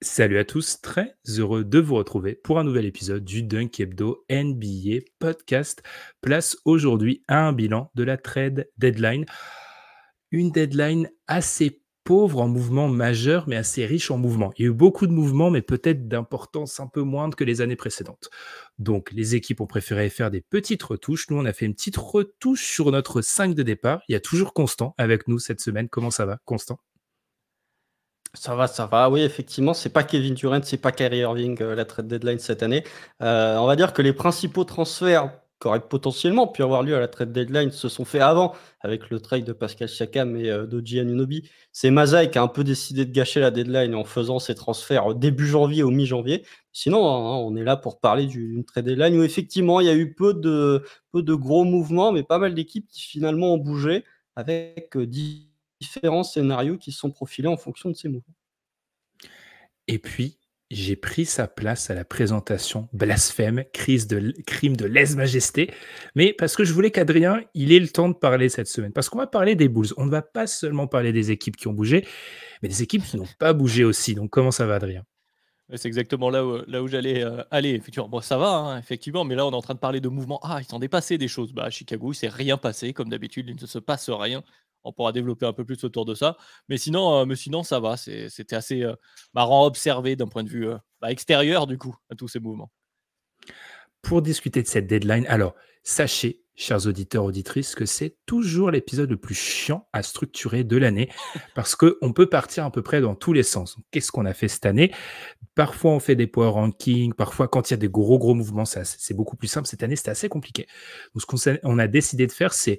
Salut à tous, très heureux de vous retrouver pour un nouvel épisode du Dunk Hebdo NBA podcast. Place aujourd'hui à un bilan de la trade deadline. Une deadline assez pauvre en mouvements majeurs, mais assez riche en mouvements. Il y a eu beaucoup de mouvements, mais peut-être d'importance un peu moindre que les années précédentes. Donc, les équipes ont préféré faire des petites retouches. Nous, on a fait une petite retouche sur notre 5 de départ. Il y a toujours Constant avec nous cette semaine. Comment ça va, Constant? Ça va, oui, effectivement, c'est pas Kevin Durant, c'est pas Kyrie Irving, la trade deadline cette année. On va dire que les principaux transferts qui auraient potentiellement pu avoir lieu à la trade deadline se sont faits avant, avec le trade de Pascal Siakam et d'Og Anunoby. C'est Masai qui a un peu décidé de gâcher la deadline en faisant ses transferts début janvier ou mi-janvier. Sinon, hein, on est là pour parler d'une trade deadline où effectivement, il y a eu peu de gros mouvements, mais pas mal d'équipes qui finalement ont bougé avec, différents scénarios qui se sont profilés en fonction de ces mouvements. Et puis, j'ai pris sa place à la présentation blasphème, crime de lèse-majesté, mais parce que je voulais qu'Adrien, il ait le temps de parler cette semaine. Parce qu'on va parler des Bulls. On ne va pas seulement parler des équipes qui ont bougé, mais des équipes qui n'ont pas bougé aussi. Donc, comment ça va, Adrien? Ouais, c'est exactement là où j'allais, aller effectivement. Bon, ça va, hein, effectivement, mais là, on est en train de parler de mouvements. Ah, il s'en est passé des choses. Bah, à Chicago, il s'est rien passé comme d'habitude, il ne se passe rien. On pourra développer un peu plus autour de ça. Mais sinon ça va, c'était assez, marrant à observer d'un point de vue, extérieur du coup, à tous ces mouvements. Pour discuter de cette deadline, alors, sachez, chers auditeurs, auditrices, que c'est toujours l'épisode le plus chiant à structurer de l'année parce qu'on peut partir à peu près dans tous les sens. Qu'est-ce qu'on a fait cette année? Parfois, on fait des power rankings. Parfois, quand il y a des gros, gros mouvements, c'est beaucoup plus simple. Cette année, c'était assez compliqué. Donc, on a décidé de faire, c'est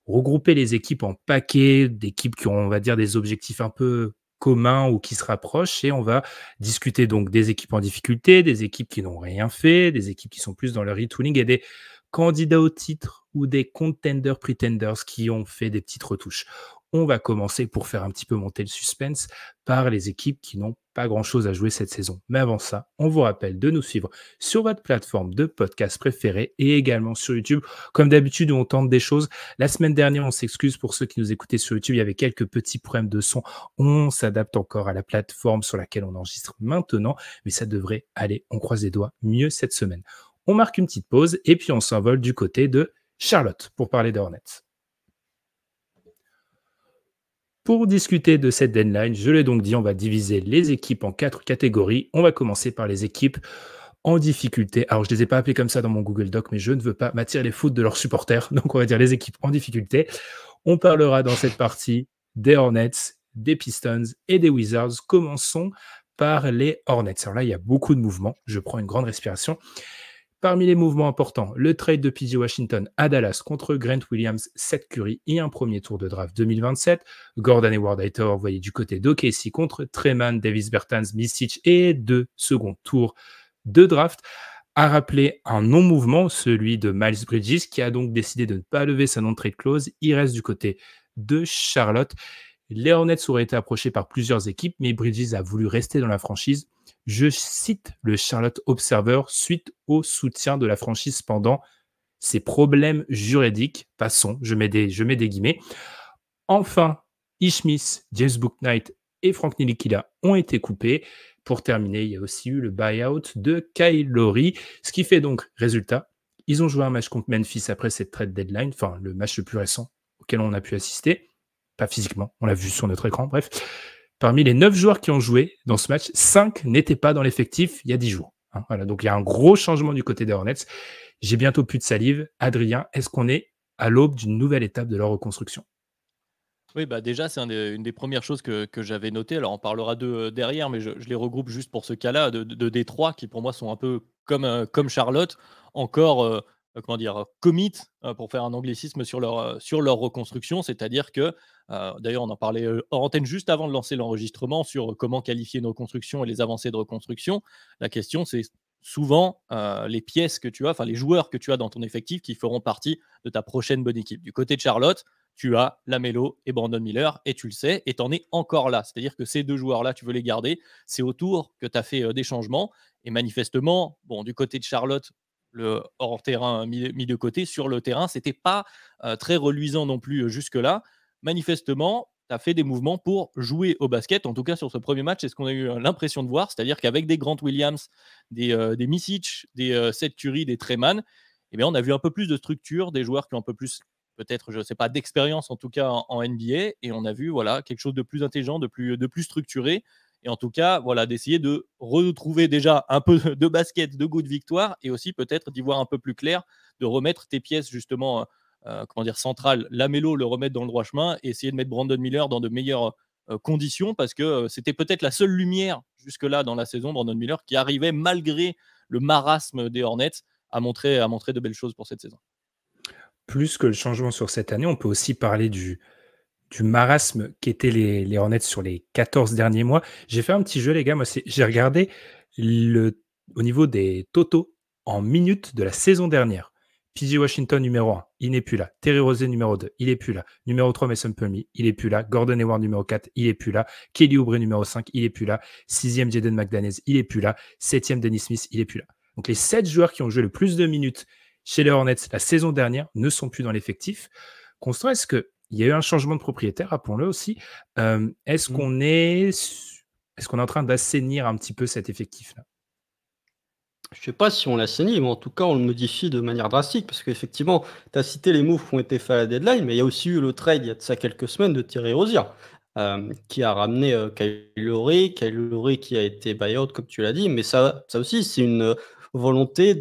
regrouper les équipes en paquets, d'équipes qui ont, on va dire, des objectifs un peu communs ou qui se rapprochent, et on va discuter donc des équipes en difficulté, des équipes qui n'ont rien fait, des équipes qui sont plus dans le retooling et des candidats au titre ou des contenders pretenders qui ont fait des petites retouches. On va commencer, pour faire un petit peu monter le suspense, par les équipes qui n'ont pas grand-chose à jouer cette saison. Mais avant ça, on vous rappelle de nous suivre sur votre plateforme de podcast préférée et également sur YouTube. Comme d'habitude, où on tente des choses. La semaine dernière, on s'excuse pour ceux qui nous écoutaient sur YouTube, il y avait quelques petits problèmes de son. On s'adapte encore à la plateforme sur laquelle on enregistre maintenant, mais ça devrait aller, on croise les doigts, mieux cette semaine. On marque une petite pause et puis on s'envole du côté de Charlotte pour parler des Hornets. Pour discuter de cette deadline, je l'ai donc dit, on va diviser les équipes en 4 catégories. On va commencer par les équipes en difficulté. Alors, je ne les ai pas appelées comme ça dans mon Google Doc, mais je ne veux pas m'attirer les foudres de leurs supporters. Donc, on va dire les équipes en difficulté. On parlera dans cette partie des Hornets, des Pistons et des Wizards. Commençons par les Hornets. Alors là, il y a beaucoup de mouvements. Je prends une grande respiration. Parmi les mouvements importants, le trade de PJ Washington à Dallas contre Grant Williams, Seth Curry et un premier tour de draft 2027. Gordon Hayward a été envoyé du côté d'OKC contre Treman, Davis Bertans, Micic et 2 seconds tours de draft. A rappelé un non-mouvement, celui de Miles Bridges, qui a donc décidé de ne pas lever sa non-trade clause. Il reste du côté de Charlotte. Les Hornets auraient été approchés par plusieurs équipes, mais Bridges a voulu rester dans la franchise. Je cite le Charlotte Observer suite au soutien de la franchise pendant ses problèmes juridiques. Passons, je mets des guillemets. Enfin, Ish Smith, James Bouknight et Frank Nilikina ont été coupés. Pour terminer, il y a aussi eu le buyout de Kyle Lowry, ce qui fait donc résultat. Ils ont joué un match contre Memphis après cette trade deadline, enfin le match le plus récent auquel on a pu assister. Pas physiquement, on l'a vu sur notre écran, bref. Parmi les 9 joueurs qui ont joué dans ce match, 5 n'étaient pas dans l'effectif il y a 10 jours. Hein, voilà, donc il y a un gros changement du côté des Hornets. J'ai bientôt plus de salive. Adrien, est-ce qu'on est à l'aube d'une nouvelle étape de leur reconstruction? Oui, bah, déjà, c'est une des premières choses que j'avais notées. Alors, on parlera d'eux, derrière, mais je les regroupe juste pour ce cas-là de Détroit qui, pour moi, sont un peu comme Charlotte, encore, comment dire? Commit, pour faire un anglicisme sur leur reconstruction. C'est-à-dire que, d'ailleurs, on en parlait, hors antenne juste avant de lancer l'enregistrement sur comment qualifier une reconstruction et les avancées de reconstruction. La question, c'est souvent, les pièces que tu as, enfin les joueurs que tu as dans ton effectif qui feront partie de ta prochaine bonne équipe. Du côté de Charlotte, tu as Lamelo et Brandon Miller, et tu le sais, et tu en es encore là. C'est-à-dire que ces deux joueurs-là, tu veux les garder. C'est autour que tu as fait des changements. Et manifestement, bon, du côté de Charlotte, le hors-terrain mis de côté, sur le terrain, c'était pas très reluisant non plus jusque-là. Manifestement, tu as fait des mouvements pour jouer au basket. En tout cas, sur ce premier match, c'est ce qu'on a eu l'impression de voir. C'est-à-dire qu'avec des Grant Williams, des Micic, des Seth Curry, des Treman, eh bien, on a vu un peu plus de structure, des joueurs qui ont un peu plus, peut-être, je ne sais pas, d'expérience en tout cas en NBA. Et on a vu quelque chose de plus intelligent, de plus structuré. Et en tout cas, d'essayer de retrouver déjà un peu de basket, de goût de victoire, et aussi peut-être d'y voir un peu plus clair, de remettre tes pièces justement centrales, Lamelo, le remettre dans le droit chemin, et essayer de mettre Brandon Miller dans de meilleures conditions, parce que c'était peut-être la seule lumière jusque-là dans la saison, Brandon Miller, qui arrivait malgré le marasme des Hornets à montrer de belles choses pour cette saison. Plus que le changement sur cette année, on peut aussi parler du marasme qu'étaient les Hornets sur les 14 derniers mois. J'ai fait un petit jeu, les gars. Moi, j'ai regardé au niveau des totaux en minutes de la saison dernière. PJ Washington, numéro 1, il n'est plus là. Terry Rozier, numéro 2, il n'est plus là. Numéro 3, Mason Plumlee, il n'est plus là. Gordon Hayward, numéro 4, il n'est plus là. Kelly Oubre, numéro 5, il n'est plus là. 6e, Jaden McDaniels, il n'est plus là. 7e, Dennis Smith, il n'est plus là. Donc, les 7 joueurs qui ont joué le plus de minutes chez les Hornets la saison dernière ne sont plus dans l'effectif. Constant, est-ce qu'il y a eu un changement de propriétaire, rappelons-le aussi. Est-ce qu'on est en train d'assainir un petit peu cet effectif-là? Je ne sais pas si on l'assainit, mais en tout cas, on le modifie de manière drastique, parce qu'effectivement, tu as cité les moves qui ont été faits à la deadline, mais il y a aussi eu le trade, il y a de ça quelques semaines, de Terry Rozier, qui a ramené Kyle Lowry qui a été buyout, comme tu l'as dit, mais ça aussi, c'est une volonté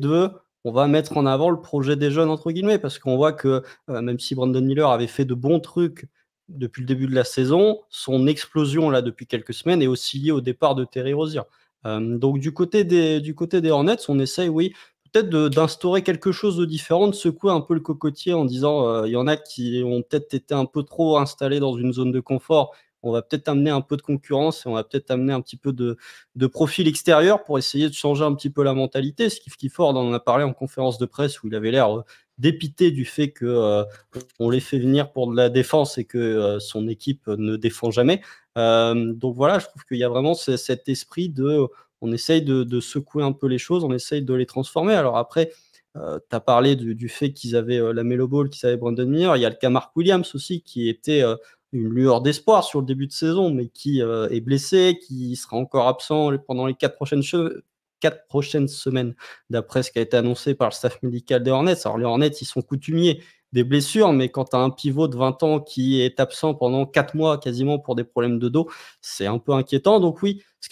on va mettre en avant le projet des jeunes, entre guillemets, parce qu'on voit que même si Brandon Miller avait fait de bons trucs depuis le début de la saison, son explosion là depuis quelques semaines est aussi liée au départ de Terry Rozier. Donc du côté des Hornets, on essaye, oui, peut-être d'instaurer quelque chose de différent, de secouer un peu le cocotier en disant, il y en a qui ont peut-être été un peu trop installés dans une zone de confort. On va peut-être amener un peu de concurrence et on va peut-être amener un petit peu de profil extérieur pour essayer de changer un petit peu la mentalité. Steve Clifford en a parlé en conférence de presse où il avait l'air dépité du fait qu'on les fait venir pour de la défense et que son équipe ne défend jamais. Donc voilà, je trouve qu'il y a vraiment cet esprit on essaye de secouer un peu les choses, on essaye de les transformer. Alors après, tu as parlé du fait qu'ils avaient Lamelo Ball, qu'ils avaient Brandon Miller. Il y a le cas Mark Williams aussi, qui était une lueur d'espoir sur le début de saison, mais qui est blessé, qui sera encore absent pendant les 4 prochaines semaines, d'après ce qui a été annoncé par le staff médical des Hornets. Alors les Hornets, ils sont coutumiers des blessures, mais quand tu as un pivot de 20 ans qui est absent pendant 4 mois quasiment pour des problèmes de dos, c'est un peu inquiétant. Donc oui, ce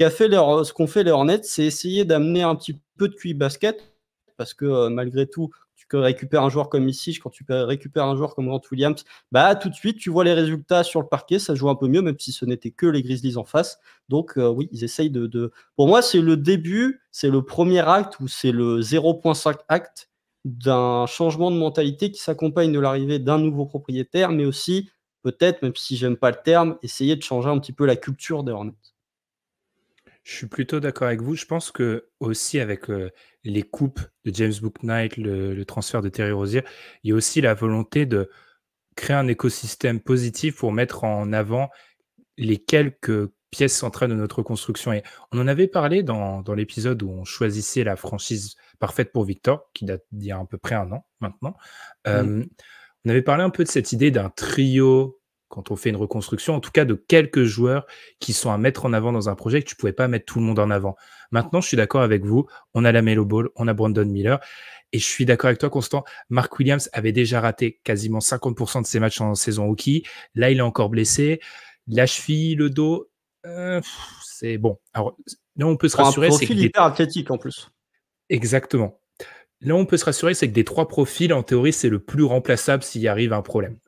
qu'ont fait les Hornets, c'est essayer d'amener un petit peu de QI basket, parce que malgré tout, tu récupères un joueur comme ici, quand tu récupères un joueur comme Grant Williams, tout de suite, tu vois les résultats sur le parquet, ça joue un peu mieux, même si ce n'était que les Grizzlies en face. Donc oui, ils essayent Pour moi, c'est le début, c'est le premier acte, ou c'est le 0.5 acte d'un changement de mentalité qui s'accompagne de l'arrivée d'un nouveau propriétaire, mais aussi, peut-être, même si j'aime pas le terme, essayer de changer un petit peu la culture des Hornets. Je suis plutôt d'accord avec vous. Je pense que aussi avec les coupes de James Bouknight, le transfert de Terry Rozier, il y a aussi la volonté de créer un écosystème positif pour mettre en avant les quelques pièces centrales de notre construction. Et on en avait parlé dans l'épisode où on choisissait la franchise parfaite pour Victor, qui date d'il y a à peu près 1 an maintenant. On avait parlé un peu de cette idée d'un trio quand on fait une reconstruction, en tout cas de quelques joueurs qui sont à mettre en avant dans un projet, que tu ne pouvais pas mettre tout le monde en avant. Maintenant, je suis d'accord avec vous, on a Lamelo Ball, on a Brandon Miller, et je suis d'accord avec toi, Constant, Mark Williams avait déjà raté quasiment 50% de ses matchs en saison rookie, là il est encore blessé, la cheville, le dos, c'est bon. Alors là, on peut se rassurer. Un profil hyper athlétique en plus. Exactement. Là, on peut se rassurer, c'est que des 3 profils, en théorie, c'est le plus remplaçable s'il y arrive un problème.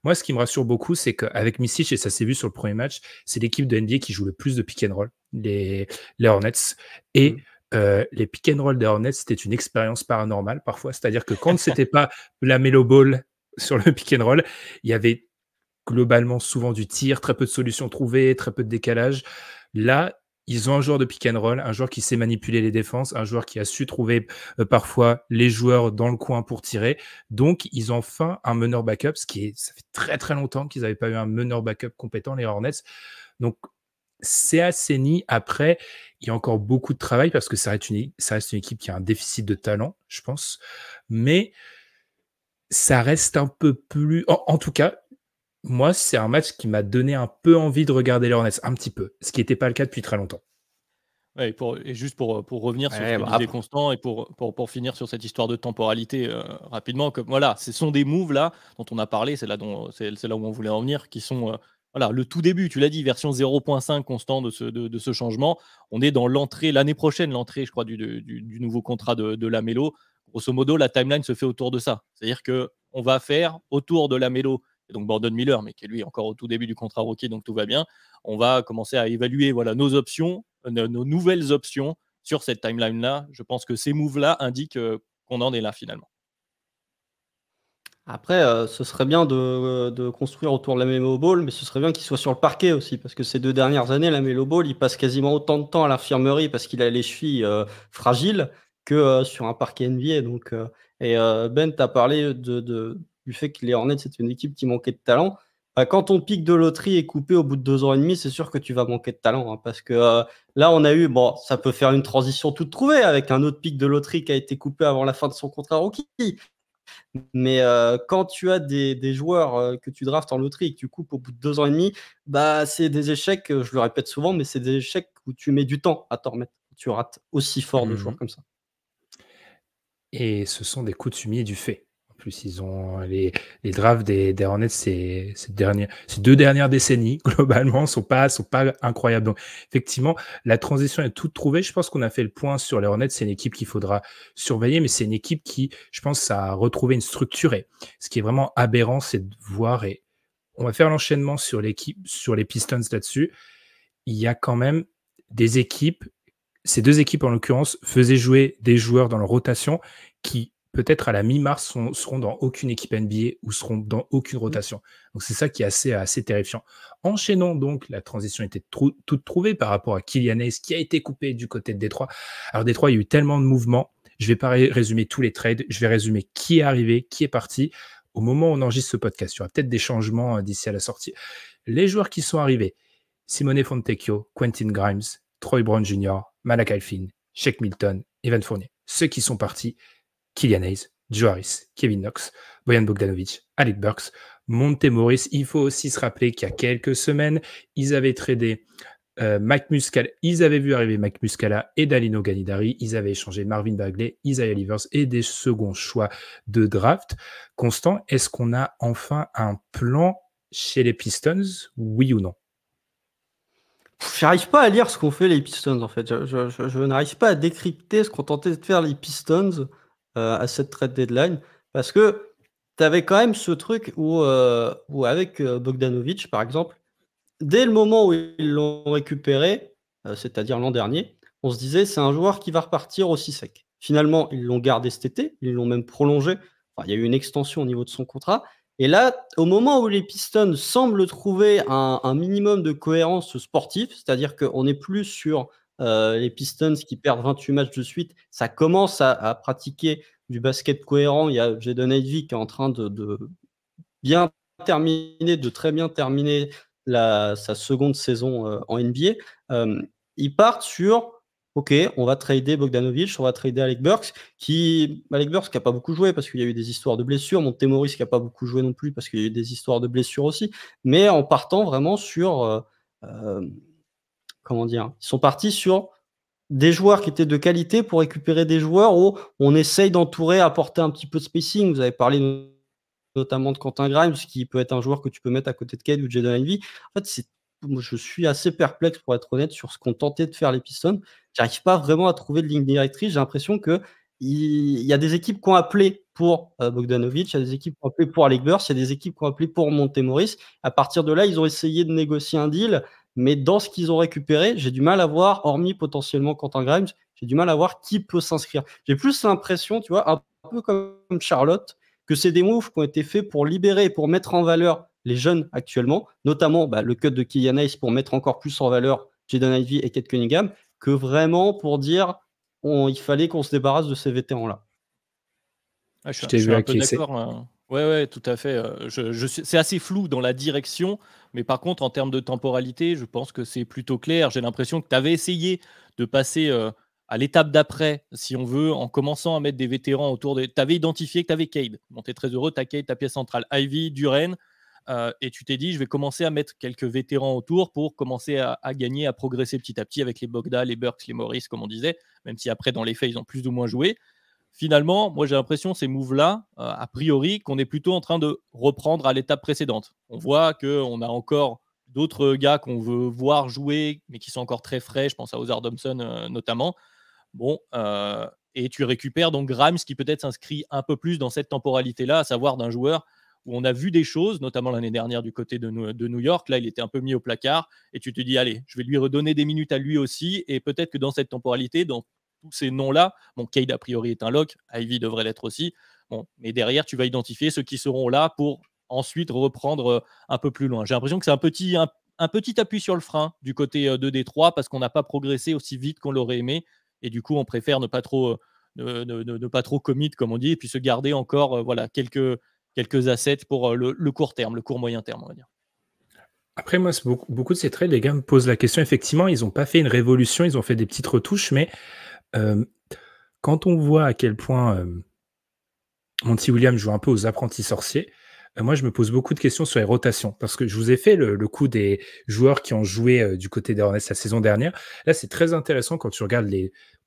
Moi, ce qui me rassure beaucoup, c'est qu'avec Micic, et ça s'est vu sur le premier match, c'est l'équipe de NBA qui joue le plus de pick and roll, les Hornets. Et les pick and roll des Hornets, c'était une expérience paranormale parfois. C'est-à-dire que quand c'était pas la Melo Ball sur le pick and roll, il y avait globalement souvent du tir, très peu de solutions trouvées, très peu de décalage. Là, ils ont un joueur de pick and roll, un joueur qui sait manipuler les défenses, un joueur qui a su trouver parfois les joueurs dans le coin pour tirer. Donc, ils ont enfin un meneur backup, ça fait très très longtemps qu'ils n'avaient pas eu un meneur backup compétent, les Hornets. Donc, c'est assaini. Après, il y a encore beaucoup de travail parce que ça reste une équipe qui a un déficit de talent, je pense. Mais ça reste un peu plus... En tout cas, Moi, c'est un match qui m'a donné un peu envie de regarder les Hornets, un petit peu, ce qui n'était pas le cas depuis très longtemps. Ouais, et juste pour revenir sur ce Ouais, que bah, disait après, Constant et pour finir sur cette histoire de temporalité rapidement, comme voilà, ce sont des moves là dont on a parlé, c'est là où on voulait en venir, qui sont voilà, le tout début, tu l'as dit, version 0.5 Constant de ce changement. On est dans l'année prochaine, l'entrée, je crois, du nouveau contrat de Lamelo. Grosso modo, la timeline se fait autour de ça. C'est-à-dire qu'on va faire autour de Lamelo, et donc Brandon Miller, mais qui est lui encore au tout début du contrat rookie, donc tout va bien. On va commencer à évaluer voilà, nos options, nos nouvelles options sur cette timeline-là. Je pense que ces moves-là indiquent qu'on en est là finalement. après, ce serait bien de construire autour de la Melo Ball, mais ce serait bien qu'il soit sur le parquet aussi, parce que ces 2 dernières années, la Melo Ball, il passe quasiment autant de temps à l'infirmerie parce qu'il a les chevilles fragiles que sur un parquet NBA. Donc, Ben, tu as parlé du fait que les Hornets, c'est une équipe qui manquait de talent. Bah, quand ton pic de loterie est coupé au bout de 2 ans et demi, c'est sûr que tu vas manquer de talent, hein, parce que là, on a eu, bon, ça peut faire une transition toute trouvée avec un autre pic de loterie qui a été coupé avant la fin de son contrat rookie. Mais quand tu as des joueurs que tu draftes en loterie et que tu coupes au bout de 2 ans et demi, bah, c'est des échecs, je le répète souvent, mais c'est des échecs où tu mets du temps à t'en remettre. Tu rates aussi fort de joueurs Mmh. comme ça. Et ce sont des coutumiers du fait. En plus, ils ont les drafts des Hornets ces 2 dernières décennies, globalement, sont pas incroyables. Donc effectivement, la transition est toute trouvée. Je pense qu'on a fait le point sur les Hornets. C'est une équipe qu'il faudra surveiller, mais c'est une équipe qui, je pense, a retrouvé une structure. Et ce qui est vraiment aberrant, c'est de voir, et on va faire l'enchaînement sur les Pistons là-dessus. Il y a quand même des équipes, ces 2 équipes en l'occurrence, faisaient jouer des joueurs dans leur rotation qui, peut-être à la mi-mars, seront dans aucune équipe NBA ou seront dans aucune Mmh. rotation. Donc c'est ça qui est assez terrifiant. Enchaînons donc, la transition était toute trouvée par rapport à Killian Hayes qui a été coupé du côté de Détroit. Alors Détroit, il y a eu tellement de mouvements. Je ne vais pas résumer tous les trades, je vais résumer qui est arrivé, qui est parti. Au moment où on enregistre ce podcast, il y aura peut-être des changements d'ici à la sortie. Les joueurs qui sont arrivés: Simone Fontecchio, Quentin Grimes, Troy Brown Jr., Malachi Flynn, Shake Milton, Evan Fournier. Ceux qui sont partis: Killian Hayes, Joe Harris, Kevin Knox, Bojan Bogdanovic, Alec Burks, Monte Morris. Il faut aussi se rappeler qu'il y a quelques semaines, ils avaient tradé Mike Muscala. Ils avaient vu arriver Mike Muscala et Danilo Gallinari. Ils avaient échangé Marvin Bagley, Isaiah Livers et des seconds choix de draft. Constant, est-ce qu'on a enfin un plan chez les Pistons, oui ou non? J'arrive pas à lire ce qu'ont fait les Pistons, en fait. Je n'arrive pas à décrypter ce qu'ont tenté de faire les Pistons à cette trade deadline, parce que tu avais quand même ce truc où avec Bogdanovic, par exemple, dès le moment où ils l'ont récupéré, c'est-à-dire l'an dernier, on se disait: «C'est un joueur qui va repartir aussi sec». Finalement, ils l'ont gardé cet été, ils l'ont même prolongé. Enfin, il y a eu une extension au niveau de son contrat et là, au moment où les Pistons semblent trouver un minimum de cohérence sportive, c'est-à-dire qu'on n'est plus sur, les Pistons qui perdent 28 matchs de suite, ça commence à pratiquer du basket cohérent. Il y a Jaden Ivey qui est en train de bien terminé, de très bien terminer sa seconde saison en NBA. Ils partent sur: OK, on va trader Bogdanovic, on va trader Alec Burks, qui a pas beaucoup joué parce qu'il y a eu des histoires de blessures, Monte Morris qui a pas beaucoup joué non plus parce qu'il y a eu des histoires de blessures aussi, mais en partant vraiment sur, hem, comment dire? Ils sont partis sur des joueurs qui étaient de qualité pour récupérer des joueurs où on essaye d'entourer, apporter un petit peu de spacing. Vous avez parlé notamment de Quentin Grimes, qui peut être un joueur que tu peux mettre à côté de Cade ou de Jaden Ivey. En fait, moi, je suis assez perplexe, pour être honnête, sur ce qu'ont tenté de faire les Pistons. J'arrive pas vraiment à trouver de ligne directrice. J'ai l'impression qu'il y a des équipes qui ont appelé pour Bogdanovic, il y a des équipes qui ont appelé pour Alec Burks, il y a des équipes qui ont appelé pour Monte Morris. À partir de là, ils ont essayé de négocier un deal, mais dans ce qu'ils ont récupéré, j'ai du mal à voir, hormis potentiellement Quentin Grimes, j'ai du mal à voir qui peut s'inscrire. J'ai plus l'impression, tu vois, un peu comme Charlotte, que c'est des moves qui ont été faits pour libérer et pour mettre en valeur les jeunes actuellement, notamment le cut de Killian Hayes pour mettre encore plus en valeur Jaden Ivey et Cade Cunningham, que vraiment pour dire il fallait qu'on se débarrasse de ces vétérans-là. Ouais, Je je t'ai suis vu un peu acquiescer. d'accord. Ouais, ouais, tout à fait. C'est assez flou dans la direction, mais par contre, en termes de temporalité, je pense que c'est plutôt clair. J'ai l'impression que tu avais essayé de passer à l'étape d'après, si on veut, en commençant à mettre des vétérans autour des. Tu avais identifié que tu avais Cade. Bon, tu es très heureux, tu as Cade, ta pièce centrale, Ivy, Duren. et tu t'es dit, je vais commencer à mettre quelques vétérans autour pour commencer à gagner, à progresser petit à petit avec les Bogda, les Burks, les Morris, comme on disait, même si après, dans les faits, ils ont plus ou moins joué. Finalement, moi j'ai l'impression, ces moves-là, a priori, qu'on est plutôt en train de reprendre à l'étape précédente. On voit qu'on a encore d'autres gars qu'on veut voir jouer, mais qui sont encore très frais. Je pense à Ozar Thompson notamment. Bon, et tu récupères donc Grimes qui peut-être s'inscrit un peu plus dans cette temporalité-là, à savoir d'un joueur où on a vu des choses, notamment l'année dernière du côté de New York. Là, il était un peu mis au placard et tu te dis, allez, je vais lui redonner des minutes à lui aussi. Et peut-être que dans cette temporalité, dans tous ces noms-là, bon, Cade a priori est un lock, Ivy devrait l'être aussi. Bon, mais derrière, tu vas identifier ceux qui seront là pour ensuite reprendre un peu plus loin. J'ai l'impression que c'est un petit appui sur le frein du côté de Détroit parce qu'on n'a pas progressé aussi vite qu'on l'aurait aimé. Et du coup, on préfère ne pas trop commit, comme on dit, et puis se garder encore voilà, quelques assets pour le court terme, le court moyen terme, on va dire. Après, moi, beaucoup de ces trades, les gars me posent la question. Effectivement, ils n'ont pas fait une révolution, ils ont fait des petites retouches, mais quand on voit à quel point Monty Williams joue un peu aux apprentis sorciers, moi, je me pose beaucoup de questions sur les rotations, parce que je vous ai fait le coup des joueurs qui ont joué du côté des Hornets la saison dernière. Là, c'est très intéressant quand tu regardes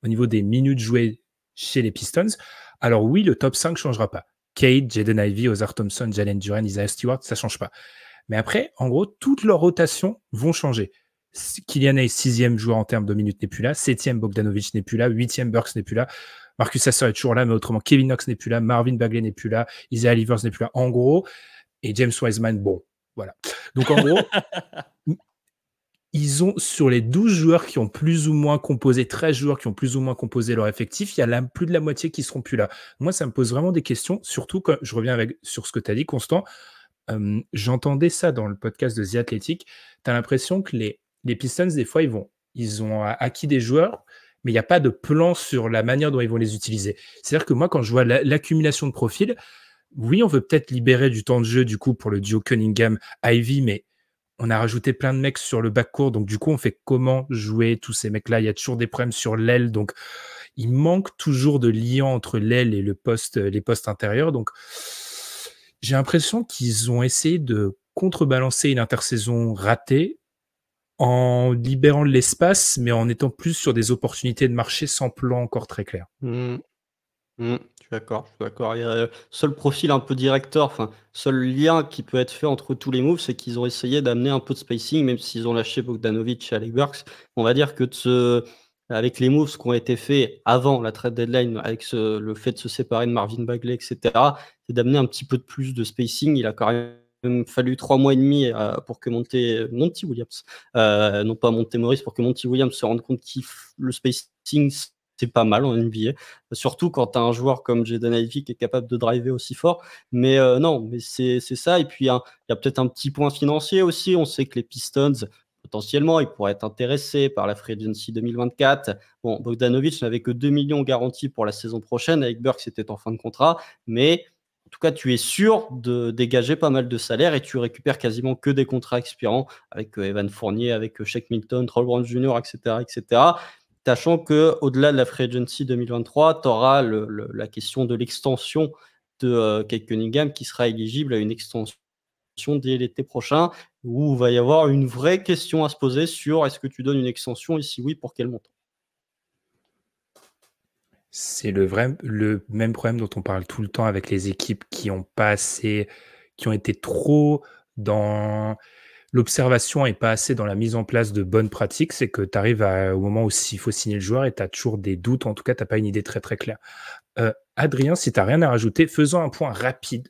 au niveau des minutes jouées chez les Pistons. Alors oui, le top 5 ne changera pas. Cade, Jaden Ivey, Ozar Thompson, Jalen Duren, Isaiah Stewart, ça ne change pas. Mais après, en gros, toutes leurs rotations vont changer. Kylian Hayes, 6e joueur en termes de minutes, n'est plus là. 7e, Bogdanovic n'est plus là. 8e, Burks n'est plus là. Marcus Gasol est toujours là, mais autrement, Kevin Knox n'est plus là. Marvin Bagley n'est plus là. Isaiah Livers n'est plus là. En gros, et James Wiseman, bon, voilà. Donc, en gros, ils ont, sur les 12 joueurs qui ont plus ou moins composé, 13 joueurs qui ont plus ou moins composé leur effectif, il y a plus de la moitié qui ne seront plus là. Moi, ça me pose vraiment des questions, surtout quand je reviens sur ce que tu as dit, Constant. J'entendais ça dans le podcast de The Athletic. Tu as l'impression que les Pistons, des fois, ils ont acquis des joueurs, mais il n'y a pas de plan sur la manière dont ils vont les utiliser. C'est-à-dire que moi, quand je vois l'accumulation de profils, oui, on veut peut-être libérer du temps de jeu, du coup, pour le duo Cunningham-Ivy, mais on a rajouté plein de mecs sur le backcourt, donc du coup, on fait comment jouer tous ces mecs-là? Il y a toujours des problèmes sur l'aile, donc il manque toujours de liant entre l'aile et les postes intérieurs, donc j'ai l'impression qu'ils ont essayé de contrebalancer une intersaison ratée en libérant de l'espace, mais en étant plus sur des opportunités de marché sans plan encore très clair. Je suis d'accord. Il y a seul profil un peu directeur, enfin, seul lien qui peut être fait entre tous les moves, c'est qu'ils ont essayé d'amener un peu de spacing, même s'ils ont lâché Bogdanovic et Alec Burks. On va dire que avec les moves qui ont été faits avant la trade deadline, avec le fait de se séparer de Marvin Bagley, etc., c'est d'amener un petit peu de plus de spacing. Il a quand même fallu 3 mois et demi pour que Monty Williams, non pas Monty Morris, pour que Monty Williams se rende compte que le spacing, c'est pas mal en NBA, surtout quand tu as un joueur comme Jaden Ivey qui est capable de driver aussi fort. Mais non, mais c'est ça. Et puis, il y a peut-être un petit point financier aussi. On sait que les Pistons, potentiellement, ils pourraient être intéressés par la Free Agency 2024. Bon, Bogdanovic n'avait que 2 millions garantis pour la saison prochaine. Avec Burks, c'était en fin de contrat. Mais en tout cas, tu es sûr de dégager pas mal de salaire et tu récupères quasiment que des contrats expirants avec Evan Fournier, avec Shake Milton, Troll Brown Jr., etc., etc. Sachant qu'au-delà de la Free Agency 2023, tu auras la question de l'extension de Cade Cunningham qui sera éligible à une extension dès l'été prochain, où il va y avoir une vraie question à se poser sur est-ce que tu donnes une extension et si oui, pour quel montant? C'est le même problème dont on parle tout le temps avec les équipes qui ont été trop dans l'observation et pas assez dans la mise en place de bonnes pratiques, c'est que tu arrives au moment où il faut signer le joueur et tu as toujours des doutes, en tout cas, tu n'as pas une idée très très claire. Adrien, si tu n'as rien à rajouter, faisons un point rapide,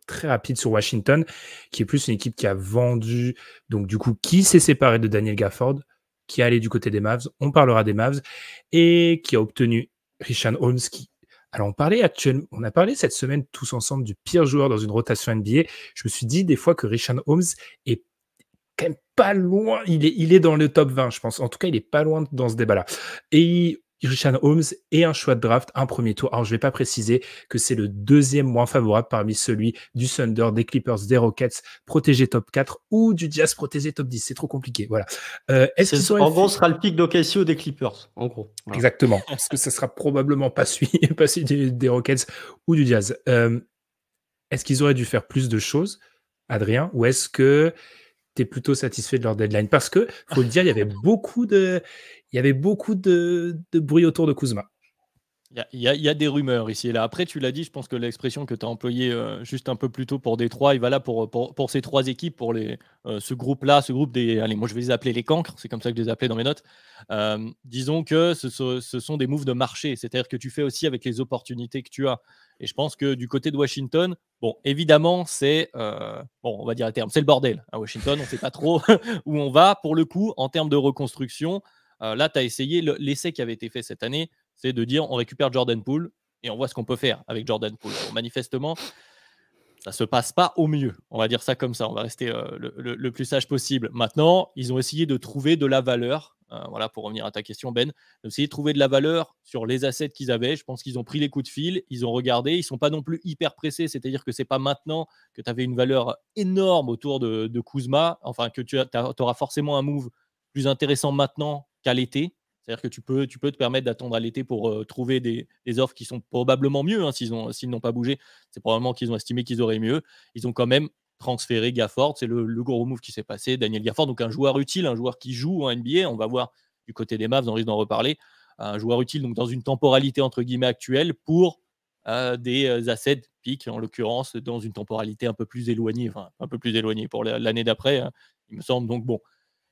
très rapide sur Washington, qui est plus une équipe qui a vendu, donc du coup, qui s'est séparé de Daniel Gafford, qui est allé du côté des Mavs, on parlera des Mavs, et qui a obtenu Richaun Holmes, alors, on a parlé cette semaine tous ensemble du pire joueur dans une rotation NBA. Je me suis dit des fois que Richaun Holmes est quand même pas loin. Il est dans le top 20, je pense. En tout cas, il est pas loin dans ce débat-là. Et Richaun Holmes est un choix de draft, un premier tour. Alors, je vais pas préciser que c'est le deuxième moins favorable parmi celui du Thunder, des Clippers, des Rockets, protégé top 4 ou du Jazz protégé top 10. C'est trop compliqué. Voilà. En gros, ce sera le pic d'OKC ou des Clippers, en gros. Voilà. Exactement. Parce que ça sera probablement pas celui des Rockets ou du Jazz. Est-ce qu'ils auraient dû faire plus de choses? Adrien, ou est-ce que tu es plutôt satisfait de leur deadline? Parce que, faut le dire, il y avait beaucoup de bruit autour de Kuzma. Il y a des rumeurs ici et là. Après, tu l'as dit, je pense que l'expression que tu as employée juste un peu plus tôt pour Détroit, il va là pour ces trois équipes, pour ce groupe-là, ce groupe des. Allez, moi je vais les appeler les cancres, c'est comme ça que je les appelais dans mes notes. Disons que ce sont des moves de marché, c'est-à-dire que tu fais aussi avec les opportunités que tu as. Et je pense que du côté de Washington, bon, évidemment, c'est. Bon, on va dire à terme, c'est le bordel. À Washington, on ne sait pas trop où on va. Pour le coup, en termes de reconstruction, là, tu as essayé l'essai qui avait été fait cette année, c'est de dire on récupère Jordan Poole et on voit ce qu'on peut faire avec Jordan Poole. Bon, manifestement, ça se passe pas au mieux. On va dire ça comme ça. On va rester le plus sage possible. Maintenant, ils ont essayé de trouver de la valeur. Voilà, pour revenir à ta question, Ben. Ils ont essayé de trouver de la valeur sur les assets qu'ils avaient. Je pense qu'ils ont pris les coups de fil, ils ont regardé. Ils ne sont pas non plus hyper pressés. C'est-à-dire que ce n'est pas maintenant que tu avais une valeur énorme autour de Kuzma. Enfin, que tu auras forcément un move plus intéressant maintenant qu'à l'été. C'est-à-dire que tu peux te permettre d'attendre à l'été pour trouver des offres qui sont probablement mieux, hein, s'ils n'ont pas bougé. C'est probablement qu'ils ont estimé qu'ils auraient mieux. Ils ont quand même transféré Gafford. C'est le gros move qui s'est passé. Daniel Gafford, donc un joueur utile, un joueur qui joue en NBA. On va voir du côté des Mavs, on risque d'en reparler. Un joueur utile donc dans une temporalité entre guillemets actuelle pour des assets pick, en l'occurrence, dans une temporalité un peu plus éloignée, enfin un peu plus éloignée pour l'année d'après, hein, il me semble. Donc bon,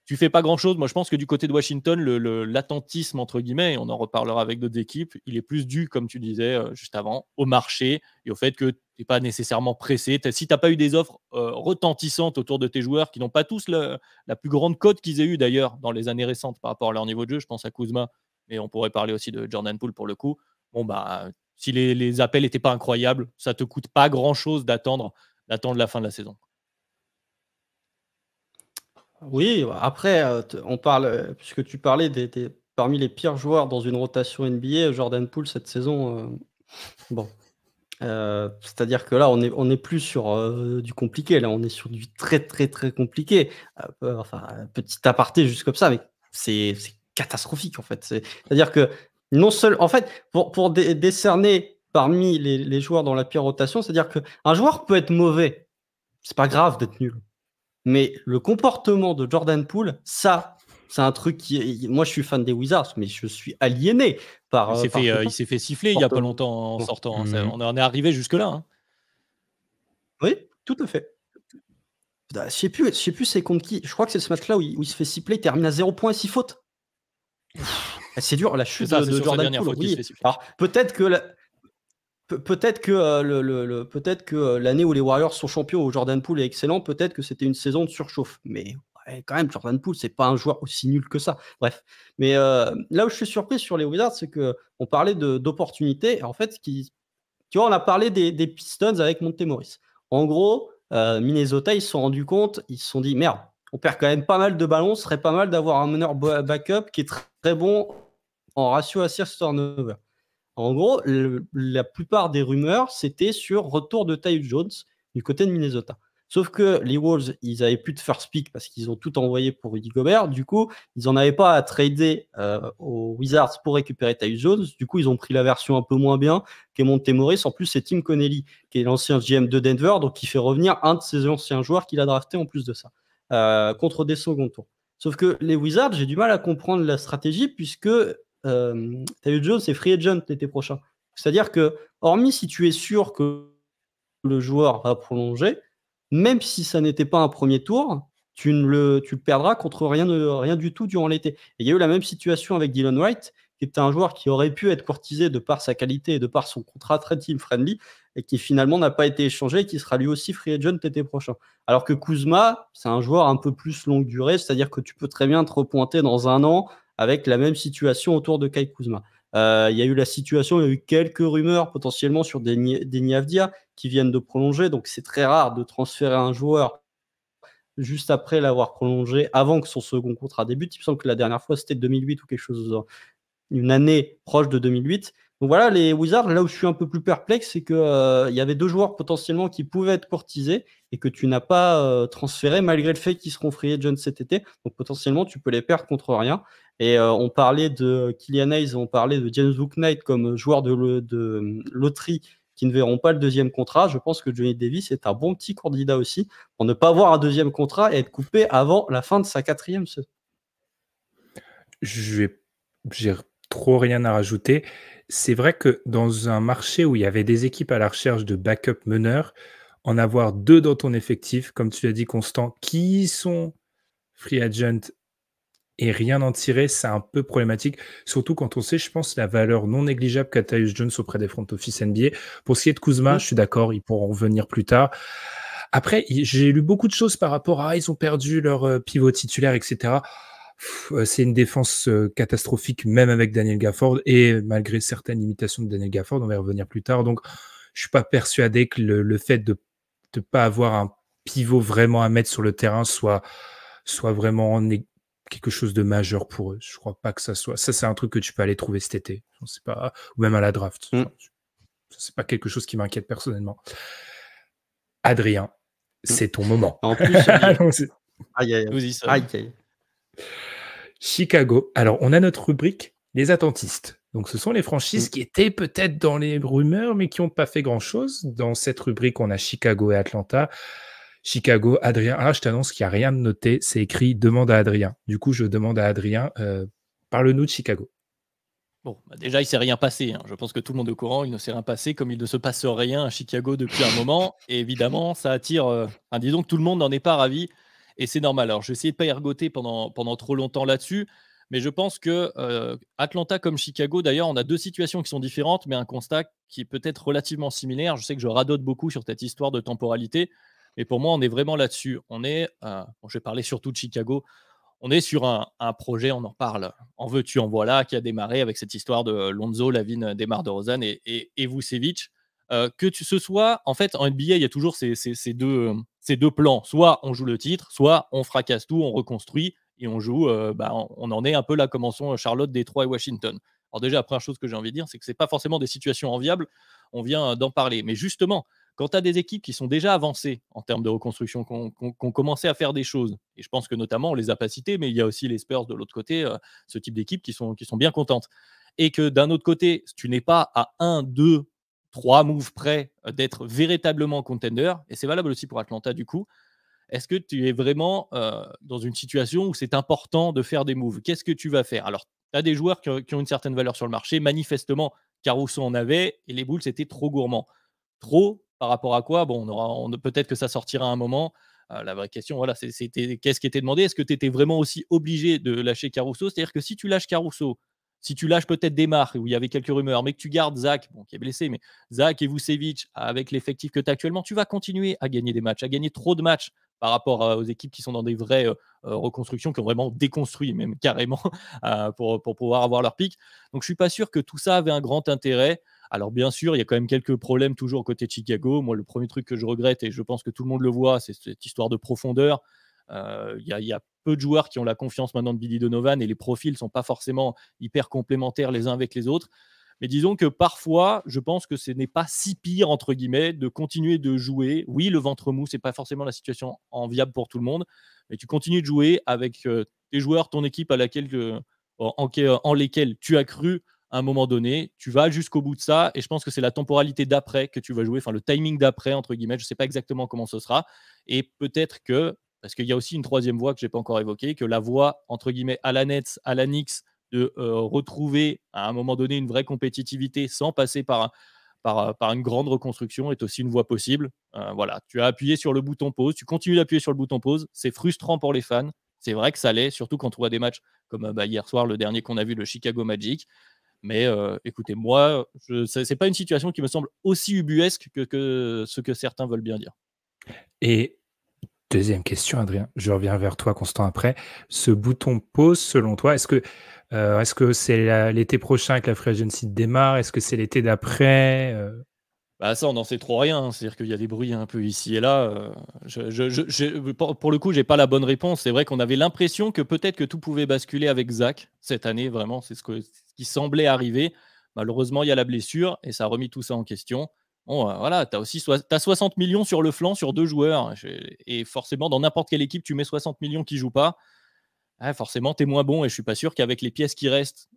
tu fais pas grand-chose. Moi, je pense que du côté de Washington, l'attentisme, entre guillemets, et on en reparlera avec d'autres équipes, il est plus dû, comme tu disais juste avant, au marché et au fait que tu n'es pas nécessairement pressé. Si tu n'as pas eu des offres retentissantes autour de tes joueurs, qui n'ont pas tous la plus grande cote qu'ils aient eu d'ailleurs dans les années récentes par rapport à leur niveau de jeu, je pense à Kuzma, mais on pourrait parler aussi de Jordan Poole pour le coup. Bon, bah, si les appels n'étaient pas incroyables, ça ne te coûte pas grand-chose d'attendre la fin de la saison. Oui, après, on parle, puisque tu parlais parmi les pires joueurs dans une rotation NBA, Jordan Poole cette saison, bon. C'est-à-dire que là, on est plus sur du compliqué, là, on est sur du très, très, très compliqué. Enfin, petit aparté juste comme ça, mais c'est catastrophique en fait. C'est-à-dire que en fait, pour décerner parmi les joueurs dans la pire rotation, c'est-à-dire qu'un joueur peut être mauvais, c'est pas grave d'être nul. Mais le comportement de Jordan Poole, ça, c'est un truc moi, je suis fan des Wizards, mais je suis aliéné par. Il s'est fait siffler il n'y a pas longtemps en sortant. Hein. On en est arrivé jusque-là. Hein. Oui, tout à fait. Je sais plus c'est contre qui. Je crois que c'est ce match-là où il se fait siffler, il termine à 0 points et 6 fautes. C'est dur, la chute de Jordan Poole. Oui. Alors, peut-être que l'année où les Warriors sont champions, où Jordan Poole est excellent, peut-être que c'était une saison de surchauffe. Mais quand même, Jordan Poole, c'est pas un joueur aussi nul que ça. Bref. Mais là où je suis surpris sur les Wizards, c'est qu'on parlait d'opportunités. En fait, tu vois, on a parlé des Pistons avec Monte Morris. En gros, Minnesota, ils se sont rendus compte, ils se sont dit, merde, on perd quand même pas mal de ballons, ce serait pas mal d'avoir un meneur backup qui est très bon en ratio assist-turnover. En gros, la plupart des rumeurs, c'était sur retour de Tyus Jones du côté de Minnesota. Sauf que les Wolves, ils n'avaient plus de first pick parce qu'ils ont tout envoyé pour Rudy Gobert. Du coup, ils n'en avaient pas à trader aux Wizards pour récupérer Tyus Jones. Du coup, ils ont pris la version un peu moins bien, qui est Monte Morris. En plus, c'est Tim Connelly, qui est l'ancien GM de Denver, donc qui fait revenir un de ses anciens joueurs qu'il a drafté en plus de ça, contre des second tours. Sauf que les Wizards, j'ai du mal à comprendre la stratégie puisque Tyus Jones est free agent l'été prochain. C'est-à-dire que, hormis si tu es sûr que le joueur va prolonger, même si ça n'était pas un premier tour, tu le perdras contre rien du tout durant l'été. Et il y a eu la même situation avec Dylan Wright, qui était un joueur qui aurait pu être courtisé de par sa qualité et de par son contrat très team-friendly, et qui finalement n'a pas été échangé et qui sera lui aussi free agent l'été prochain. Alors que Kuzma, c'est un joueur un peu plus longue durée, c'est-à-dire que tu peux très bien te repointer dans un an avec la même situation autour de Kyle Kuzma. Il y a eu la situation, il y a eu quelques rumeurs potentiellement sur Deni Avdija qui viennent de prolonger, donc c'est très rare de transférer un joueur juste après l'avoir prolongé, avant que son second contrat débute. Il me semble que la dernière fois, c'était 2008 ou quelque chose, une année proche de 2008. Donc voilà, les Wizards, là où je suis un peu plus perplexe, c'est qu'il y avait deux joueurs potentiellement qui pouvaient être courtisés et que tu n'as pas transféré malgré le fait qu'ils seront free agents cet été. Donc potentiellement, tu peux les perdre contre rien. Et on parlait de Killian Hayes, on parlait de James Bouknight comme joueur de loterie qui ne verront pas le deuxième contrat. Je pense que Johnny Davis est un bon petit candidat aussi pour ne pas avoir un deuxième contrat et être coupé avant la fin de sa 4e saison. J'ai trop rien à rajouter. C'est vrai que dans un marché où il y avait des équipes à la recherche de backup meneurs, en avoir 2 dans ton effectif, comme tu l'as dit, Constant, qui sont free agent et rien en tirer, c'est un peu problématique. Surtout quand on sait, je pense, la valeur non négligeable qu'a Tyus Jones auprès des front office NBA. Pour ce qui est de Kuzma, je suis d'accord, ils pourront revenir plus tard. Après, j'ai lu beaucoup de choses par rapport à ils ont perdu leur pivot titulaire, etc. C'est une défense catastrophique, même avec Daniel Gafford, et malgré certaines limitations de Daniel Gafford, on va y revenir plus tard. Donc, je suis pas persuadé que le fait de ne pas avoir un pivot vraiment à mettre sur le terrain soit vraiment quelque chose de majeur pour eux. Je crois pas que ça soit. Ça, c'est un truc que tu peux aller trouver cet été. Je sais pas, ou même à la draft. Enfin, c'est pas quelque chose qui m'inquiète personnellement. Adrien, c'est ton moment. En plus, Chicago. Alors, on a notre rubrique les attentistes. Donc, ce sont les franchises qui étaient peut-être dans les rumeurs, mais qui n'ont pas fait grand-chose. Dans cette rubrique, on a Chicago et Atlanta. Chicago, Adrien. Ah, je t'annonce qu'il n'y a rien de noté. C'est écrit « Demande à Adrien ». Du coup, je demande à Adrien, parle-nous de Chicago. Bon, déjà, il ne s'est rien passé. Je pense que tout le monde est au courant. Il ne s'est rien passé, comme il ne se passe rien à Chicago depuis un moment. Et évidemment, ça attire... disons que tout le monde n'en est pas ravi. Et c'est normal. Alors, je vais essayer de ne pas ergoter pendant trop longtemps là-dessus. Mais je pense que Atlanta comme Chicago, d'ailleurs, on a 2 situations qui sont différentes, mais un constat qui est peut-être relativement similaire. Je sais que je radote beaucoup sur cette histoire de temporalité. Mais pour moi, on est vraiment là-dessus. On est... je vais parler surtout de Chicago. On est sur un projet, on en parle, en veux-tu, en voilà, qui a démarré avec cette histoire de Lonzo, Lavine, DeMar DeRozan et Vucevic. Que ce soit, en fait, en NBA, il y a toujours ces deux plans. Soit on joue le titre, soit on fracasse tout, on reconstruit et on joue. On en est un peu là comme en sont Charlotte, Détroit et Washington. Alors déjà, la première chose que j'ai envie de dire, c'est que ce n'est pas forcément des situations enviables. On vient d'en parler. Mais justement, quand tu as des équipes qui sont déjà avancées en termes de reconstruction, qui ont commencé à faire des choses, et je pense que notamment, on les a pas citées, mais il y a aussi les Spurs de l'autre côté, ce type d'équipes qui sont bien contentes. Et que d'un autre côté, tu n'es pas à 1, 2, 3 moves près d'être véritablement contender, et c'est valable aussi pour Atlanta du coup, est-ce que tu es vraiment dans une situation où c'est important de faire des moves? Qu'est-ce que tu vas faire? Alors, tu as des joueurs qui ont une certaine valeur sur le marché. Manifestement, Caruso en avait et les Bulls étaient trop gourmands. Trop par rapport à quoi? Bon, peut-être que ça sortira à un moment. La vraie question, voilà, c'était qu'est-ce qui était demandé? Est-ce que tu étais vraiment aussi obligé de lâcher Caruso? C'est-à-dire que si tu lâches Caruso, si tu lâches peut-être Demar, où il y avait quelques rumeurs, mais que tu gardes Zach, qui est blessé, mais Zach et Vucevic, avec l'effectif que tu as actuellement, tu vas continuer à gagner des matchs, à gagner trop de matchs par rapport aux équipes qui sont dans des vraies reconstructions, qui ont vraiment déconstruit, même carrément, pour pouvoir avoir leur pic. Donc, je ne suis pas sûr que tout ça avait un grand intérêt. Alors, bien sûr, il y a quand même quelques problèmes toujours côté de Chicago. Moi, le premier truc que je regrette, et je pense que tout le monde le voit, c'est cette histoire de profondeur. Il y a peu de joueurs qui ont la confiance maintenant de Billy Donovan et les profils ne sont pas forcément hyper complémentaires les uns avec les autres. Mais disons que parfois, je pense que ce n'est pas si pire, entre guillemets, de continuer de jouer. Oui, le ventre mou, ce n'est pas forcément la situation enviable pour tout le monde, mais tu continues de jouer avec tes joueurs, ton équipe en lesquels tu as cru à un moment donné. Tu vas jusqu'au bout de ça et je pense que c'est la temporalité d'après que tu vas jouer, enfin le timing d'après, entre guillemets. Je ne sais pas exactement comment ce sera. Et peut-être que, parce qu'il y a aussi une troisième voie que je n'ai pas encore évoquée, que la voie, entre guillemets, à la Nets, à la Knicks, de retrouver à un moment donné une vraie compétitivité sans passer par une grande reconstruction est aussi une voie possible. Voilà, tu as appuyé sur le bouton pause, tu continues d'appuyer sur le bouton pause, c'est frustrant pour les fans, c'est vrai que ça l'est, surtout quand on voit des matchs comme hier soir, le dernier qu'on a vu, le Chicago Magic. Mais écoutez, moi, ce n'est pas une situation qui me semble aussi ubuesque que ce que certains veulent bien dire. Et deuxième question, Adrien, je reviens vers toi, Constant, après. Ce bouton pause, selon toi, est-ce que c'est l'été prochain que la free agency démarre? Est-ce que c'est l'été d'après? Ça, on n'en sait trop rien. C'est-à-dire qu'il y a des bruits un peu ici et là. Pour le coup, je n'ai pas la bonne réponse. C'est vrai qu'on avait l'impression que peut-être que tout pouvait basculer avec Zach cette année. Vraiment, c'est ce qui semblait arriver. Malheureusement, il y a la blessure et ça a remis tout ça en question. Bon, voilà, tu as 60 millions sur le flanc sur 2 joueurs. Et forcément, dans n'importe quelle équipe, tu mets 60 millions qui ne jouent pas. Ah, forcément, tu es moins bon et je suis pas sûr qu'avec les pièces qui restent,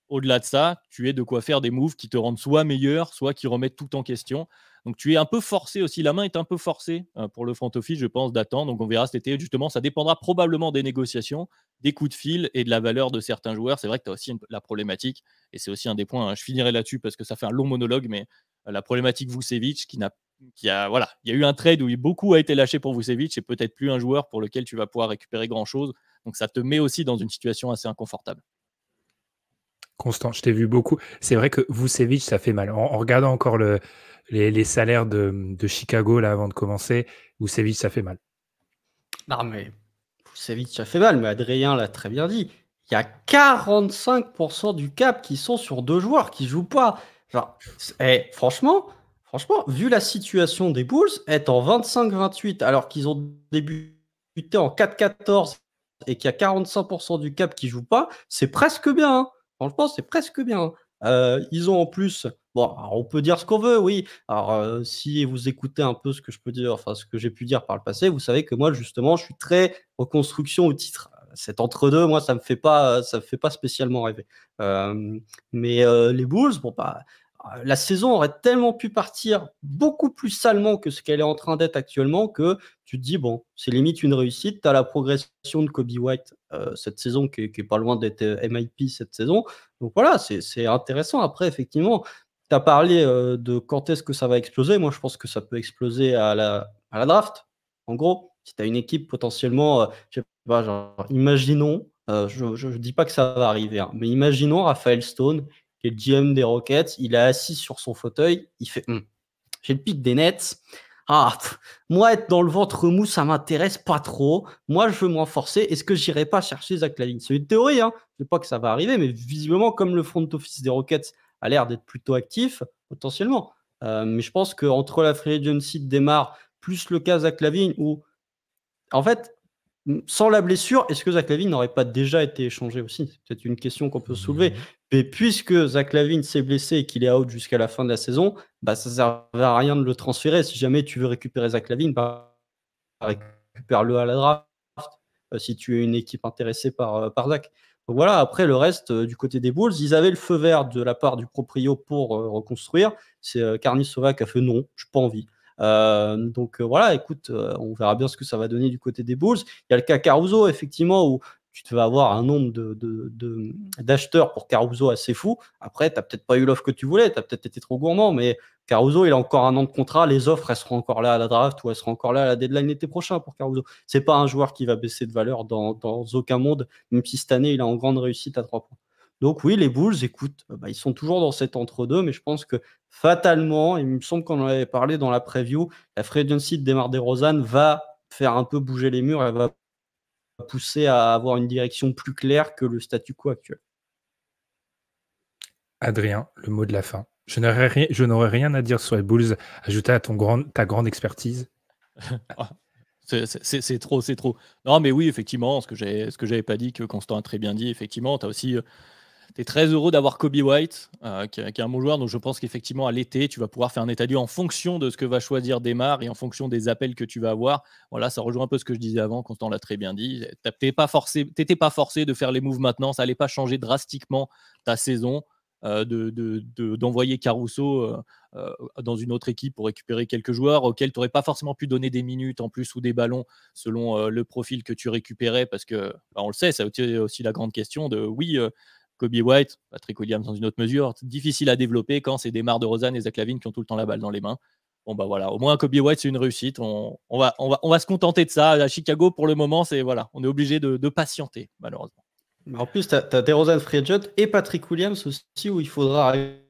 au-delà de ça, tu aies de quoi faire des moves qui te rendent soit meilleur, soit qui remettent tout en question. Donc tu es un peu forcé aussi, la main est un peu forcée, pour le front office, je pense, d'attendre. Donc on verra cet été. Justement, ça dépendra probablement des négociations, des coups de fil et de la valeur de certains joueurs. C'est vrai que tu as aussi la problématique et c'est aussi un des points, je finirai là-dessus parce que ça fait un long monologue, mais la problématique Vucevic voilà, il y a eu un trade où beaucoup a été lâché pour Vucevic et peut-être plus un joueur pour lequel tu vas pouvoir récupérer grand-chose. Donc ça te met aussi dans une situation assez inconfortable. Constant, je t'ai vu beaucoup. C'est vrai que Vucevic, ça fait mal. En regardant encore les salaires de Chicago là, avant de commencer, Vucevic, ça fait mal. Non, mais Vucevic, ça fait mal, mais Adrien l'a très bien dit. Il y a 45% du cap qui sont sur 2 joueurs qui jouent pas. Genre, franchement, vu la situation des Bulls, être en 25-28 alors qu'ils ont débuté en 4-14 et qu'il y a 45% du cap qui joue pas, c'est presque bien. Hein. Franchement, c'est presque bien. Ils ont en plus, bon, alors on peut dire ce qu'on veut, oui. Alors, si vous écoutez un peu ce que je peux dire, enfin ce que j'ai pu dire par le passé, vous savez que moi, justement, je suis très reconstruction au titre. Cet entre-deux, moi, ça me fait pas spécialement rêver. Mais les Bulls, bon bah, la saison aurait tellement pu partir beaucoup plus salement que ce qu'elle est en train d'être actuellement que tu te dis, bon, c'est limite une réussite. Tu as la progression de Kobe White cette saison qui est pas loin d'être MIP cette saison. Donc voilà, c'est intéressant. Après, effectivement, tu as parlé de quand est-ce que ça va exploser. Moi, je pense que ça peut exploser à la draft. En gros, si tu as une équipe potentiellement, je sais pas, genre, imaginons, je ne dis pas que ça va arriver, hein, mais imaginons Raphaël Stone, qui est le GM des Rockets, il est assis sur son fauteuil, il fait j'ai le pic des Nets. Moi, être dans le ventre mou, ça m'intéresse pas trop. Moi, je veux me renforcer. Est-ce que j'irai pas chercher Zach LaVine? C'est une théorie, hein. Je ne dis pas que ça va arriver, mais visiblement, comme le front office des Rockets a l'air d'être plutôt actif, potentiellement. Mais je pense qu'entre la free agency démarre, plus le cas Zach LaVine, où, en fait, sans la blessure, est-ce que Zach LaVine n'aurait pas déjà été échangé aussi? C'est peut-être une question qu'on peut soulever. Mais puisque Zach LaVine s'est blessé et qu'il est out jusqu'à la fin de la saison, bah, ça ne servait à rien de le transférer. Si jamais tu veux récupérer Zach LaVine, bah, récupère-le à la draft si tu es une équipe intéressée par Zach. Donc voilà, après le reste, du côté des Bulls, ils avaient le feu vert de la part du proprio pour reconstruire. C'est Karnisova qui a fait non, je n'ai pas envie. Donc voilà, écoute, on verra bien ce que ça va donner du côté des Bulls. Il y a le cas Caruso, effectivement, où tu vas avoir un nombre d'acheteurs pour Caruso assez fou. Après, tu n'as peut-être pas eu l'offre que tu voulais, tu as peut-être été trop gourmand, mais Caruso, il a encore un an de contrat. Les offres, elles seront encore là à la draft ou elles seront encore là à la deadline l'été prochain pour Caruso. C'est pas un joueur qui va baisser de valeur dans aucun monde, même si cette année, il est en grande réussite à 3 points. Donc oui, les Bulls, écoute, ils sont toujours dans cet entre-deux, mais je pense que fatalement, il me semble qu'on en avait parlé dans la preview, la free agency de DeMar DeRozan va faire un peu bouger les murs, elle va pousser à avoir une direction plus claire que le statu quo actuel. Adrien, le mot de la fin. Je n'aurais rien à dire sur les Bulls, ajouté à ta grande expertise. C'est trop, c'est trop. Non, mais oui, effectivement, ce que j'avais pas dit, que Constant a très bien dit, effectivement, tu as aussi... Tu es très heureux d'avoir Kobe White, qui est un bon joueur. Donc, je pense qu'effectivement, à l'été, tu vas pouvoir faire un état de lieu en fonction de ce que va choisir Demar et en fonction des appels que tu vas avoir. Voilà, ça rejoint un peu ce que je disais avant. Constant l'a très bien dit. Tu n'étais pas forcé de faire les moves maintenant. Ça n'allait pas changer drastiquement ta saison. D'envoyer Caruso dans une autre équipe pour récupérer quelques joueurs auxquels tu n'aurais pas forcément pu donner des minutes en plus ou des ballons selon le profil que tu récupérais, parce que on le sait, ça a aussi la grande question de Kobe White, Patrick Williams dans une autre mesure, difficile à développer quand c'est DeMar DeRozan et Zach LaVine qui ont tout le temps la balle dans les mains. Bon bah voilà, au moins Kobe White c'est une réussite, on va se contenter de ça. À Chicago pour le moment, on est obligé de patienter malheureusement. En plus, tu as DeRozan free agent et Patrick Williams aussi, où il faudra régler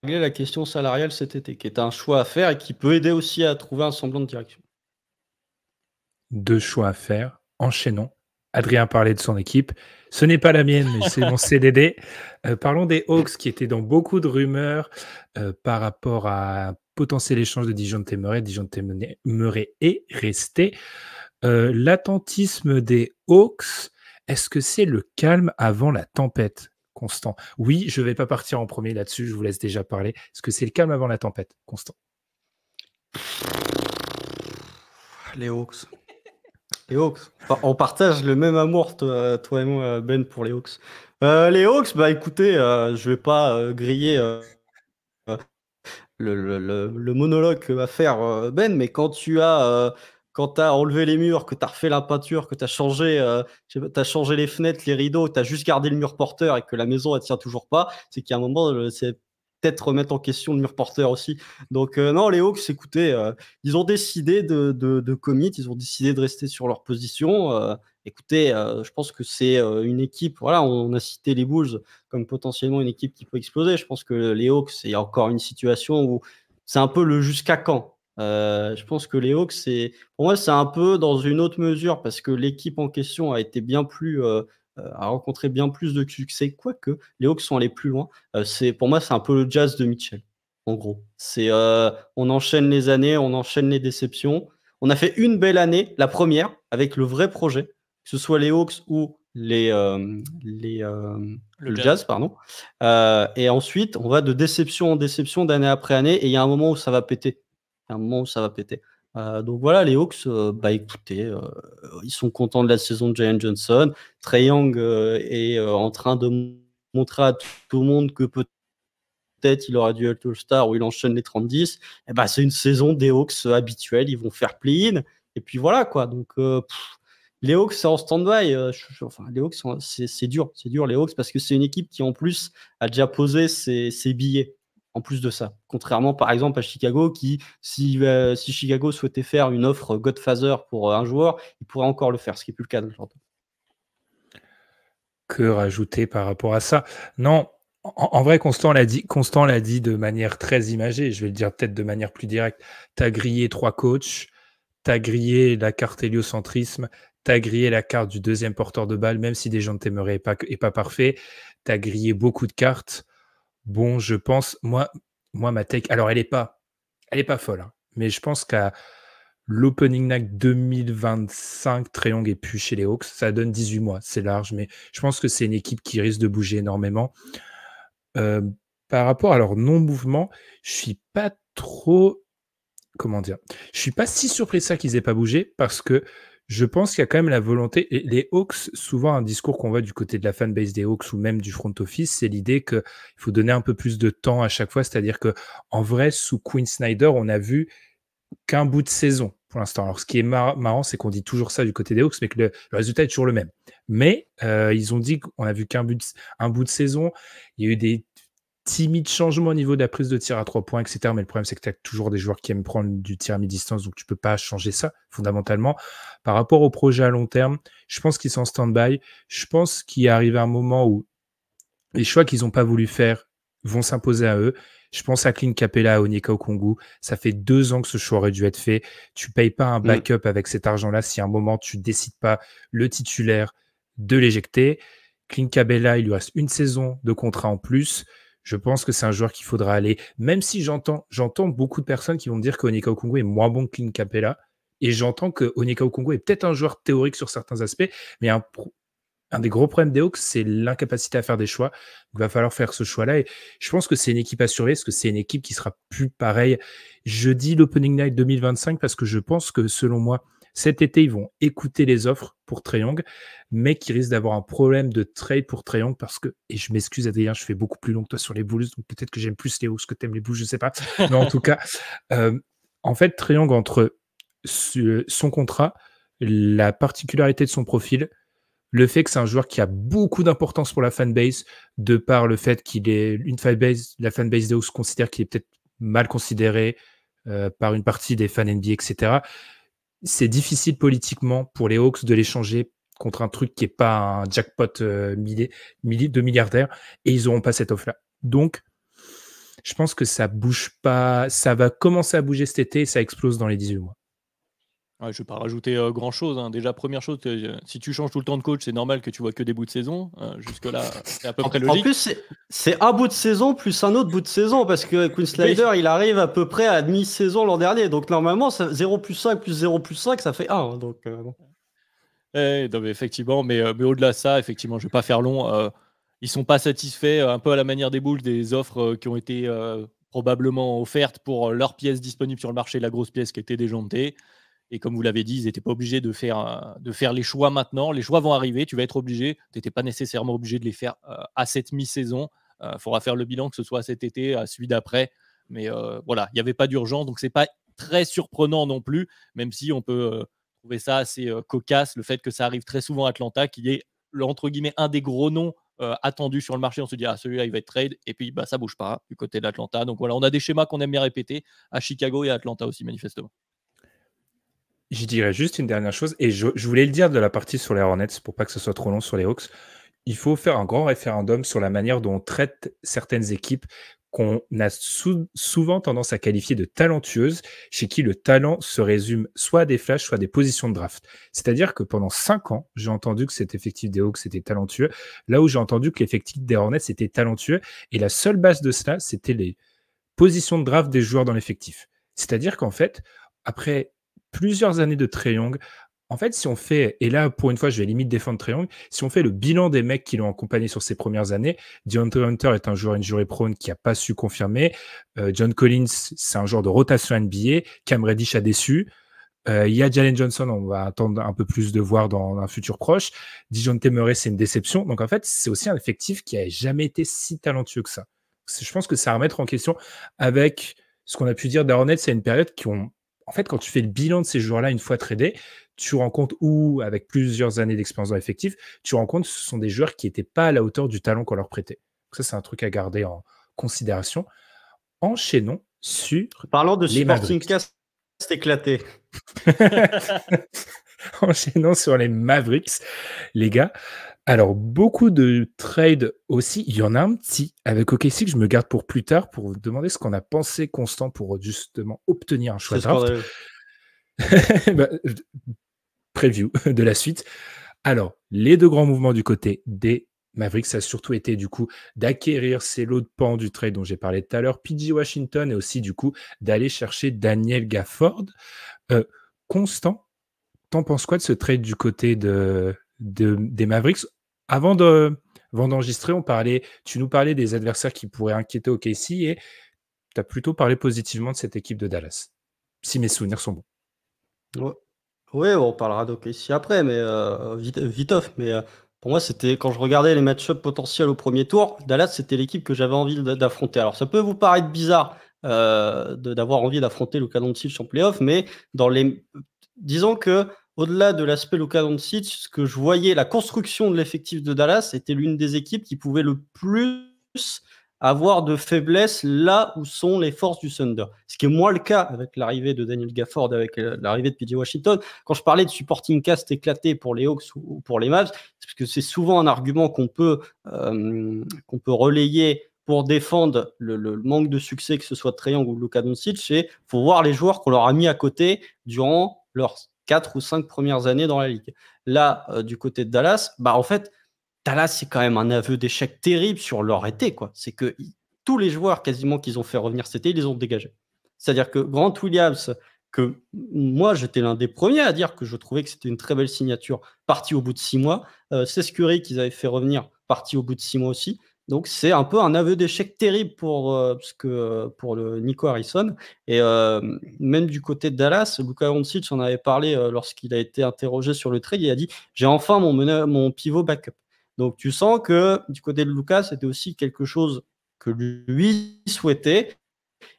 la question salariale cet été, qui est un choix à faire et qui peut aider aussi à trouver un semblant de direction. 2 choix à faire, enchaînons. Adrien parlait de son équipe. Ce n'est pas la mienne, mais c'est mon CDD. Parlons des Hawks qui étaient dans beaucoup de rumeurs par rapport à un potentiel échange de Dejounte Murray. Dejounte Murray est resté. L'attentisme des Hawks, est-ce que c'est le calme avant la tempête, Constant? Oui, je ne vais pas partir en premier là-dessus, je vous laisse déjà parler. Est-ce que c'est le calme avant la tempête, Constant? Les Hawks. Les Hawks. Enfin, on partage le même amour, toi et moi, Ben, pour les Hawks. Les Hawks, bah écoutez, je vais pas griller le monologue que va faire Ben, mais quand tu as enlevé les murs, que tu as refait la peinture, que tu as changé les fenêtres, les rideaux, tu as juste gardé le mur porteur et que la maison elle tient toujours pas, c'est qu'il y a un moment, c'est peut-être remettre en question le mur porteur aussi. Donc non, les Hawks, écoutez, ils ont décidé de commit, ils ont décidé de rester sur leur position. Écoutez, je pense que c'est une équipe, voilà, on a cité les Bulls comme potentiellement une équipe qui peut exploser. Je pense que les Hawks, il y a encore une situation où c'est un peu le jusqu'à quand. Je pense que les Hawks, pour moi, c'est un peu dans une autre mesure parce que l'équipe en question a été a rencontré bien plus de succès, quoique les Hawks sont allés plus loin. Pour moi, c'est un peu le Jazz de Mitchell, en gros. On enchaîne les années, on enchaîne les déceptions. On a fait une belle année, la première, avec le vrai projet, que ce soit les Hawks ou le Jazz, pardon. Et ensuite, on va de déception en déception, d'année après année, et il y a un moment où ça va péter. Donc voilà, les Hawks, bah écoutez, ils sont contents de la saison de Jalen Johnson. Trae Young est en train de montrer à tout le monde que peut-être il aurait dû être All-Star où il enchaîne les 30-10. Et bah, c'est une saison des Hawks habituelle, ils vont faire play-in, et puis voilà quoi. Donc les Hawks, c'est en stand-by. Les Hawks, c'est dur, les Hawks, parce que c'est une équipe qui, en plus, a déjà posé ses billets, en plus de ça. Contrairement, par exemple, à Chicago, si Chicago souhaitait faire une offre Godfather pour un joueur, il pourrait encore le faire, ce qui n'est plus le cas aujourd'hui. Que rajouter par rapport à ça? Non, en vrai, Constant l'a dit de manière très imagée. Je vais le dire peut-être de manière plus directe. Tu as grillé 3 coachs, tu as grillé la carte héliocentrisme, tu as grillé la carte du deuxième porteur de balle, même si des gens ne t'aimeraient pas et pas parfait. Tu as grillé beaucoup de cartes. Bon, je pense, moi ma take, alors elle est pas folle, hein, mais je pense qu'à l'opening night 2025, Trae Young est plus chez les Hawks. Ça donne 18 mois, c'est large, mais je pense que c'est une équipe qui risque de bouger énormément. Par rapport à leur non-mouvement, je suis pas trop, comment dire? Je suis pas si surpris de ça qu'ils aient pas bougé parce que je pense qu'il y a quand même la volonté, et les Hawks, souvent un discours qu'on voit du côté de la fanbase des Hawks ou même du front office, c'est l'idée qu'il faut donner un peu plus de temps à chaque fois. C'est-à-dire que en vrai, sous Quinn Snyder, on a vu qu'un bout de saison pour l'instant. Alors, ce qui est marrant, c'est qu'on dit toujours ça du côté des Hawks, mais que le résultat est toujours le même. Mais ils ont dit qu'on a vu qu'un bout de saison. Il y a eu des timides changements au niveau de la prise de tir à 3 points, etc. Mais le problème, c'est que tu as toujours des joueurs qui aiment prendre du tir à mi-distance, donc tu peux pas changer ça, fondamentalement. Par rapport au projet à long terme, je pense qu'ils sont en stand-by. Je pense qu'il arrive un moment où les choix qu'ils n'ont pas voulu faire vont s'imposer à eux. Je pense à Clint Capella, à Onyeka Okongwu. Ça fait 2 ans que ce choix aurait dû être fait. Tu payes pas un backup avec cet argent-là si à un moment tu décides pas le titulaire de l'éjecter. Clint Capella, il lui reste une saison de contrat en plus. Je pense que c'est un joueur qu'il faudra aller, même si j'entends beaucoup de personnes qui vont me dire que Onyeka Okongwu est moins bon que Clint Capella. Et j'entends que Onyeka Okongwu est peut-être un joueur théorique sur certains aspects, mais un des gros problèmes des Hawks, c'est l'incapacité à faire des choix. Il va falloir faire ce choix-là. Et je pense que c'est une équipe à surveiller, parce que c'est une équipe qui sera plus pareille. Je dis l'Opening Night 2025 parce que je pense que, selon moi, cet été, ils vont écouter les offres pour Trae Young, mais qui risquent d'avoir un problème de trade pour Trae Young parce que, et je m'excuse Adrien, je fais beaucoup plus long que toi sur les Bulls, donc peut-être que j'aime plus les Hawks que t'aimes les Bulls, je sais pas. Mais en tout cas, en fait, Trae Young, entre son contrat, la particularité de son profil, le fait que c'est un joueur qui a beaucoup d'importance pour la fanbase, de par le fait qu'il est une fanbase, la fanbase des Hawks considère qu'il est peut-être mal considéré par une partie des fans NBA, etc. C'est difficile politiquement pour les Hawks de l'échanger contre un truc qui n'est pas un jackpot de milliardaires, et ils n'auront pas cette offre-là. Donc, je pense que ça bouge pas, ça va commencer à bouger cet été et ça explose dans les 18 mois. Ouais, je ne vais pas rajouter grand-chose, hein. Déjà, première chose, si tu changes tout le temps de coach, c'est normal que tu vois que des bouts de saison. Jusque-là, c'est à peu près logique. En plus, c'est un bout de saison plus un autre bout de saison, parce que Quinn Snyder, il arrive à peu près à demi-saison l'an dernier. Donc normalement, 0 plus 5 plus 0 plus 5, ça fait 1. Donc, bon. Non, mais effectivement, mais au-delà de ça, effectivement, je ne vais pas faire long. Ils ne sont pas satisfaits, un peu à la manière des Bulls, des offres qui ont été probablement offertes pour leurs pièces disponibles sur le marché, la grosse pièce qui était déjantée. Et comme vous l'avez dit, ils n'étaient pas obligés de faire les choix maintenant. Les choix vont arriver, tu vas être obligé. Tu n'étais pas nécessairement obligé de les faire à cette mi-saison. Il faudra faire le bilan, que ce soit cet été, à celui d'après. Mais voilà, il n'y avait pas d'urgence, donc c'est pas très surprenant non plus, même si on peut trouver ça assez cocasse, le fait que ça arrive très souvent à Atlanta, qu'il y ait, entre guillemets, un des gros noms attendus sur le marché. On se dit, ah, celui-là, il va être trade, et puis bah, ça bouge pas du côté d'Atlanta. Donc voilà, on a des schémas qu'on aime bien répéter à Chicago et à Atlanta aussi, manifestement. Je dirais juste une dernière chose, et je voulais le dire de la partie sur les Hornets pour pas que ce soit trop long sur les Hawks. Il faut faire un grand référendum sur la manière dont on traite certaines équipes qu'on a souvent tendance à qualifier de talentueuses, chez qui le talent se résume soit à des flashs, soit à des positions de draft. C'est-à-dire que pendant 5 ans, j'ai entendu que cet effectif des Hawks était talentueux, là où j'ai entendu que l'effectif des Hornets était talentueux, et la seule base de cela, c'était les position de draft des joueurs dans l'effectif. C'est-à-dire qu'en fait, après plusieurs années de Trae Young, en fait, si on fait, et là, pour une fois, je vais limite défendre Trae Young, si on fait le bilan des mecs qui l'ont accompagné sur ses premières années, DeAndre Hunter est un joueur injury prone qui n'a pas su confirmer. John Collins, c'est un joueur de rotation NBA. Cam Reddish a déçu. Il y a Jalen Johnson, on va attendre un peu plus de voir dans un futur proche. DeJounte Murray, c'est une déception. Donc, en fait, c'est aussi un effectif qui n'a jamais été si talentueux que ça. Je pense que ça à remettre en question avec ce qu'on a pu dire d'Hornets, c'est une période qui ont. En fait, quand tu fais le bilan de ces joueurs-là une fois tradés, tu rends compte, ou avec plusieurs années d'expérience dans l'effectif, tu rends compte que ce sont des joueurs qui n'étaient pas à la hauteur du talent qu'on leur prêtait. Donc ça, c'est un truc à garder en considération. Enchaînons sur Parlant de les supporting Mavericks. cast éclaté. Enchaînons sur les Mavericks, les gars. Alors, beaucoup de trades aussi. Il y en a un petit avec OKC que je me garde pour plus tard pour vous demander ce qu'on a pensé Constant pour justement obtenir un choix C'est de draft. Bah, preview de la suite. Alors, les deux grands mouvements du côté des Mavericks, ça a surtout été du coup d'acquérir ces lots de pans du trade dont j'ai parlé tout à l'heure, PG Washington, et aussi du coup d'aller chercher Daniel Gafford. Constant, t'en penses quoi de ce trade du côté des Mavericks? Avant d'enregistrer, tu nous parlais des adversaires qui pourraient inquiéter OKC et tu as plutôt parlé positivement de cette équipe de Dallas, si mes souvenirs sont bons. Ouais. Ouais, on parlera d'OKC après, mais vite off. Mais pour moi, c'était quand je regardais les match-ups potentiels au premier tour, Dallas, c'était l'équipe que j'avais envie d'affronter. Alors, ça peut vous paraître bizarre d'avoir envie d'affronter Luka Doncic en playoff, mais disons que au-delà de l'aspect Luka Doncic, ce que je voyais, la construction de l'effectif de Dallas était l'une des équipes qui pouvait le plus avoir de faiblesse là où sont les forces du Thunder. Ce qui est moins le cas avec l'arrivée de Daniel Gafford, avec l'arrivée de PJ Washington. Quand je parlais de supporting cast éclaté pour les Hawks ou pour les Mavs, c'est parce que c'est souvent un argument qu'on peut relayer pour défendre le manque de succès, que ce soit Trae Young ou Luka Doncic, c'est faut voir les joueurs qu'on leur a mis à côté durant leurs 4 ou 5 premières années dans la ligue. Là, du côté de Dallas, bah en fait, Dallas, c'est quand même un aveu d'échec terrible sur leur été, quoi. C'est que tous les joueurs quasiment qu'ils ont fait revenir cet été, ils les ont dégagés. C'est-à-dire que Grant Williams, que moi j'étais l'un des premiers à dire que je trouvais que c'était une très belle signature, parti au bout de 6 mois. Cesc Curry qu'ils avaient fait revenir, parti au bout de 6 mois aussi. Donc c'est un peu un aveu d'échec terrible pour le Nico Harrison. Et même du côté de Dallas, Luka Doncic en avait parlé lorsqu'il a été interrogé sur le trade. Il a dit « J'ai enfin mon pivot backup ». Donc tu sens que du côté de Lucas, c'était aussi quelque chose que lui souhaitait.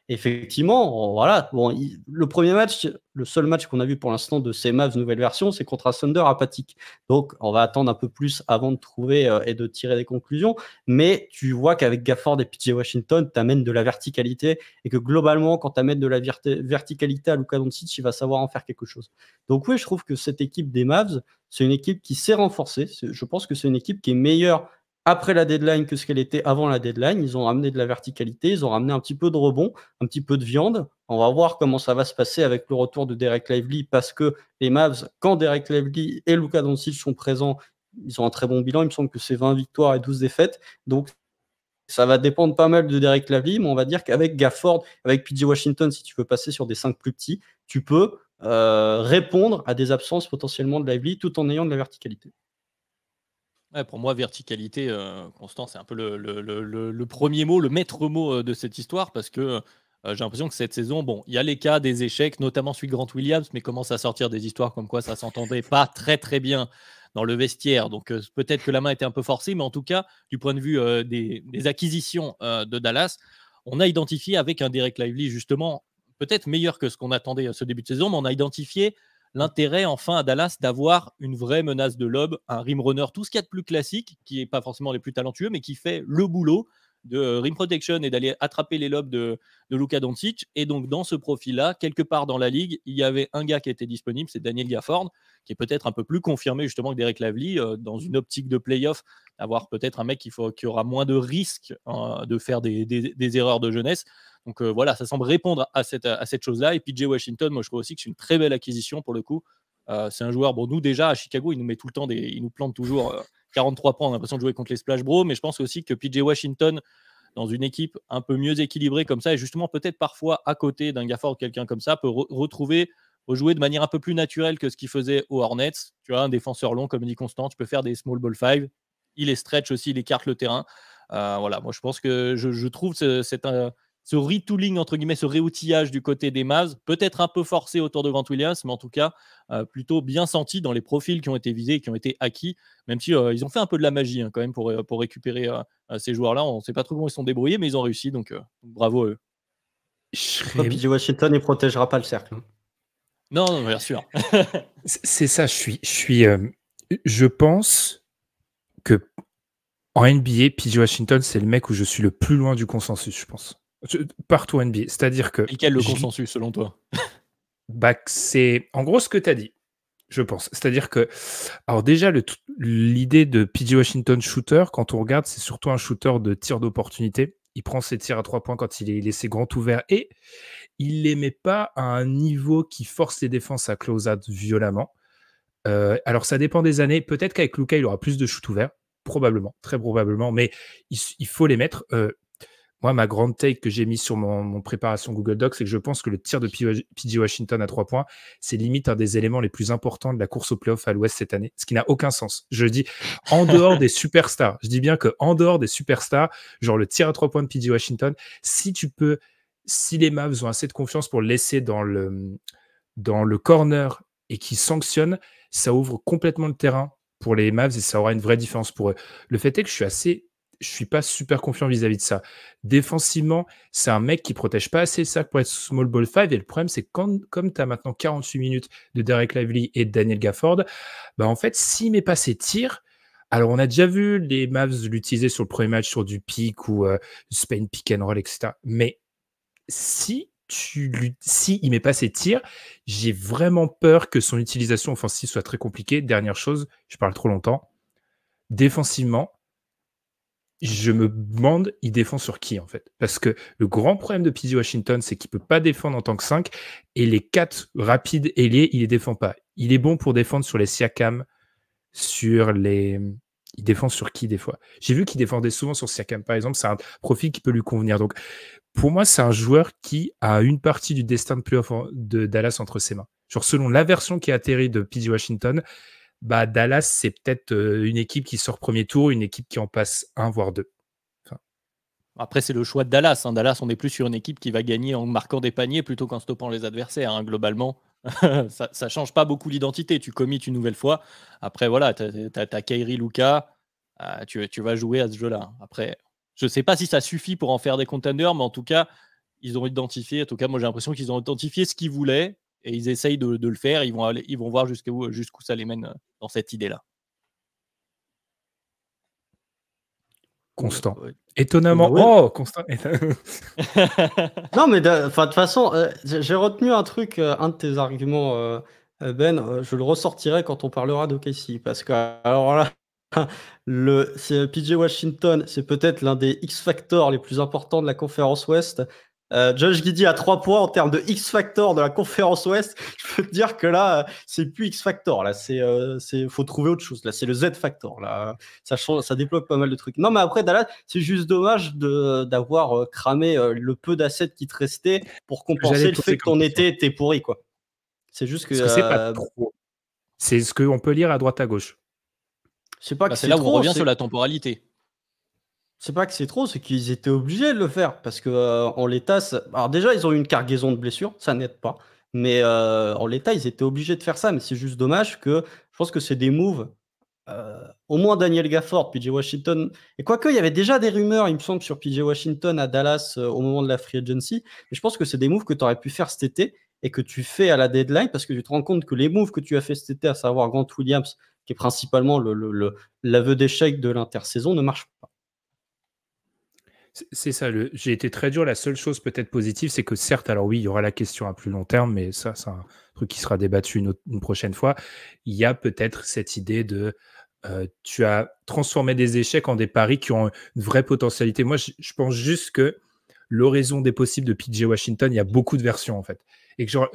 Effectivement, voilà. Bon, le premier match, le seul match qu'on a vu pour l'instant de ces Mavs nouvelle version, c'est contre un Thunder apathique. Donc, on va attendre un peu plus avant de trouver et de tirer des conclusions. Mais tu vois qu'avec Gafford et PJ Washington, tu amènes de la verticalité et que globalement, quand tu amènes de la verticalité à Luka Doncic, il va savoir en faire quelque chose. Donc oui, je trouve que cette équipe des Mavs, c'est une équipe qui s'est renforcée. Je pense que c'est une équipe qui est meilleure après la deadline que ce qu'elle était avant la deadline. Ils ont ramené de la verticalité, ils ont ramené un petit peu de rebond, un petit peu de viande. On va voir comment ça va se passer avec le retour de Derek Lively, parce que les Mavs, quand Derek Lively et Luka Doncic sont présents, ils ont un très bon bilan. Il me semble que c'est 20 victoires et 12 défaites. Donc, ça va dépendre pas mal de Derek Lively, mais on va dire qu'avec Gafford, avec PJ Washington, si tu veux passer sur des 5 plus petits, tu peux répondre à des absences potentiellement de Lively tout en ayant de la verticalité. Ouais, pour moi, verticalité, Constant, c'est un peu le premier mot, le maître mot de cette histoire, parce que J'ai l'impression que cette saison, bon, il y a les cas des échecs, notamment celui de Grant Williams, mais commence à sortir des histoires comme quoi ça s'entendait pas très très bien dans le vestiaire. Donc peut-être que la main était un peu forcée, mais en tout cas, du point de vue des acquisitions de Dallas, on a identifié avec un Derek Lively justement peut-être meilleur que ce qu'on attendait à ce début de saison, mais on a identifié l'intérêt enfin à Dallas d'avoir une vraie menace de lob, un rim runner, tout ce qu'il y a de plus classique, qui n'est pas forcément les plus talentueux, mais qui fait le boulot de rim protection et d'aller attraper les lobes de Luka Doncic. Et donc dans ce profil-là, quelque part dans la ligue, il y avait un gars qui était disponible, c'est Daniel Gafford, qui est peut-être un peu plus confirmé justement que Derek Lively, dans une optique de playoff, avoir peut-être un mec qui aura moins de risques de faire des erreurs de jeunesse. Donc voilà, ça semble répondre à cette chose-là. Et PJ Washington, moi je trouve aussi que c'est une très belle acquisition pour le coup. C'est un joueur, bon, nous déjà à Chicago, il nous met tout le temps il nous plante toujours 43 points. On a l'impression de jouer contre les Splash Bros, mais je pense aussi que PJ Washington, dans une équipe un peu mieux équilibrée comme ça, et justement peut-être parfois à côté d'un Gafford, quelqu'un comme ça, peut rejouer de manière un peu plus naturelle que ce qu'il faisait aux Hornets. Tu vois, un défenseur long, comme dit Constant, tu peux faire des small ball 5. Il est stretch aussi, il écarte le terrain. Voilà, moi je pense que je trouve ce retooling, entre guillemets, ce réoutillage du côté des Mavs, peut-être un peu forcé autour de Grant Williams, mais en tout cas, plutôt bien senti dans les profils qui ont été visés et qui ont été acquis, même si ils ont fait un peu de la magie quand même pour récupérer ces joueurs-là. On ne sait pas trop comment ils se sont débrouillés, mais ils ont réussi, donc bravo à eux. PJ Washington, il ne protégera pas le cercle. Non, bien sûr. C'est ça, je pense que en NBA, PJ Washington, c'est le mec où je suis le plus loin du consensus, je pense. Partout en NBA. C'est-à-dire que. Et quel le consensus selon toi? C'est en gros ce que tu as dit, je pense. C'est-à-dire que. Alors, déjà, l'idée de PJ Washington shooter, quand on regarde, c'est surtout un shooter de tir d'opportunité. Il prend ses tirs à 3 points quand il est laissé grand ouvert et il les met pas à un niveau qui force les défenses à close out violemment. Alors, ça dépend des années. Peut-être qu'avec Luka, il aura plus de shoot ouverts. Probablement, très probablement, mais il faut les mettre. Moi, ma grande take que j'ai mise sur mon préparation Google Docs, c'est que je pense que le tir de PJ Washington à 3 points, c'est limite un des éléments les plus importants de la course au playoff à l'Ouest cette année, ce qui n'a aucun sens. Je dis en dehors des superstars. Je dis bien que en dehors des superstars, genre le tir à 3 points de PJ Washington, si les Mavs ont assez de confiance pour le laisser dans le corner et qui sanctionne, ça ouvre complètement le terrain pour les Mavs et ça aura une vraie différence pour eux. Le fait est que je suis pas super confiant vis-à-vis de ça. Défensivement, c'est un mec qui protège pas assez ça pour être small ball 5 et le problème c'est que comme tu as maintenant 48 minutes de Derek Lively et de Daniel Gafford, bah en fait, s'il met pas ses tirs, alors on a déjà vu les Mavs l'utiliser sur le premier match sur du pick ou Spain pick and roll, etc. Mais si il met pas ses tirs, j'ai vraiment peur que son utilisation offensive soit très compliquée. Dernière chose, je parle trop longtemps. Défensivement, je me demande, il défend sur qui en fait? Parce que le grand problème de PJ Washington, c'est qu'il peut pas défendre en tant que 5 et les 4 rapides ailiers, il les défend pas. Il est bon pour défendre sur les Siakam, il défend sur qui des fois? J'ai vu qu'il défendait souvent sur Siakam par exemple, c'est un profil qui peut lui convenir. Donc pour moi, c'est un joueur qui a une partie du destin de playoff de Dallas entre ses mains. Genre, selon la version qui a atterri de PJ Washington, bah, Dallas, c'est peut-être une équipe qui sort premier tour, une équipe qui en passe un, voire deux. Enfin. Après, c'est le choix de Dallas. Hein. Dallas, on est plus sur une équipe qui va gagner en marquant des paniers plutôt qu'en stoppant les adversaires. Hein. Globalement, ça ne change pas beaucoup l'identité. Tu commits une nouvelle fois. Après, voilà, tu as Kyrie, Luka. Tu vas jouer à ce jeu-là. Après, je ne sais pas si ça suffit pour en faire des contenders, mais en tout cas, ils ont identifié. En tout cas, moi, j'ai l'impression qu'ils ont identifié ce qu'ils voulaient et ils essayent de le faire. Ils vont voir jusqu'où ça les mène dans cette idée-là. Constant. Ouais. Étonnamment. Ouais. Oh, Constant. Non, mais de toute façon, j'ai retenu un truc, un de tes arguments, Ben, je le ressortirai quand on parlera d'OKC. Parce que, alors là, PJ Washington, c'est peut-être l'un des X-Factors les plus importants de la conférence Ouest. Josh Giddey à 3 points en termes de X-Factor de la conférence Ouest. Je peux te dire que là, c'est plus X-Factor. Là, faut trouver autre chose. Là, c'est le Z-Factor. Là, ça débloque pas mal de trucs. Non, mais après, Dallas, c'est juste dommage d'avoir cramé le peu d'assets qui te restait pour compenser le fait que ton été était pourri, quoi. C'est juste que. Parce que c'est pas trop. C'est ce qu'on peut lire à droite à gauche. Je sais pas que c'est là où on revient sur la temporalité. C'est pas que c'est trop, c'est qu'ils étaient obligés de le faire parce que, en l'état, alors déjà, ils ont eu une cargaison de blessures, ça n'aide pas, mais en l'état, ils étaient obligés de faire ça, mais c'est juste dommage que je pense que c'est des moves, au moins Daniel Gafford, PJ Washington et quoique il y avait déjà des rumeurs, il me semble, sur PJ Washington à Dallas, au moment de la free agency, mais je pense que c'est des moves que tu aurais pu faire cet été et que tu fais à la deadline parce que tu te rends compte que les moves que tu as fait cet été, à savoir Grant Williams, qui est principalement l'aveu d'échec de l'intersaison, ne marchent pas. C'est ça, j'ai été très dur. La seule chose peut-être positive, c'est que certes, alors oui, il y aura la question à plus long terme, mais ça, c'est un truc qui sera débattu une prochaine fois. Il y a peut-être cette idée de tu as transformé des échecs en des paris qui ont une vraie potentialité. Moi, je pense juste que l'horizon des possibles de PJ Washington, il y a beaucoup de versions en fait. Et que genre,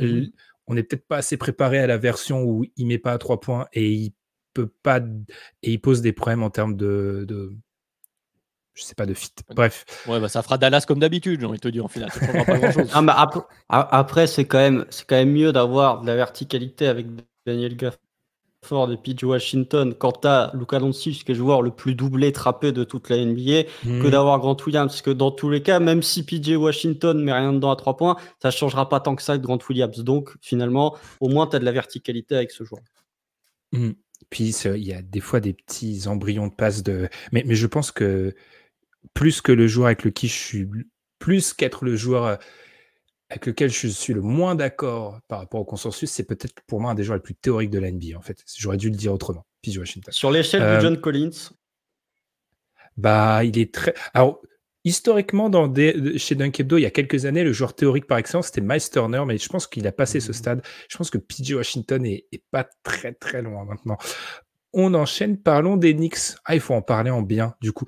on n'est peut-être pas assez préparé à la version où il met pas à 3 points et il peut pas et il pose des problèmes en termes de je sais pas, de fit. Bref. Ouais, bah ça fera Dallas comme d'habitude, j'ai envie de te dire, en final. Ça changera pas grand-chose. Ah, mais après, c'est quand même mieux d'avoir de la verticalité avec Daniel Gafford et PJ Washington quand t'as Luka Doncic, qui est le joueur le plus doublé, trappé de toute la NBA, que d'avoir Grant Williams. Parce que dans tous les cas, même si PJ Washington met rien dedans à 3 points, ça changera pas tant que ça de Grant Williams. Donc, finalement, au moins, tu as de la verticalité avec ce joueur. Puis, il y a des fois des petits embryons de passe de. Mais je pense que plus que le joueur avec lequel je suis. Plus qu'être le joueur avec lequel je suis le moins d'accord par rapport au consensus, c'est peut-être pour moi un des joueurs les plus théoriques de la NBA, en fait. J'aurais dû le dire autrement. PJ Washington. Sur l'échelle du John Collins, bah, il est très. Alors, historiquement, chez Dunk Hebdo, il y a quelques années, le joueur théorique par excellence, c'était Miles Turner, mais je pense qu'il a passé ce stade. Je pense que PJ Washington est pas très très loin maintenant. On enchaîne, parlons des Knicks. Ah, il faut en parler en bien, du coup.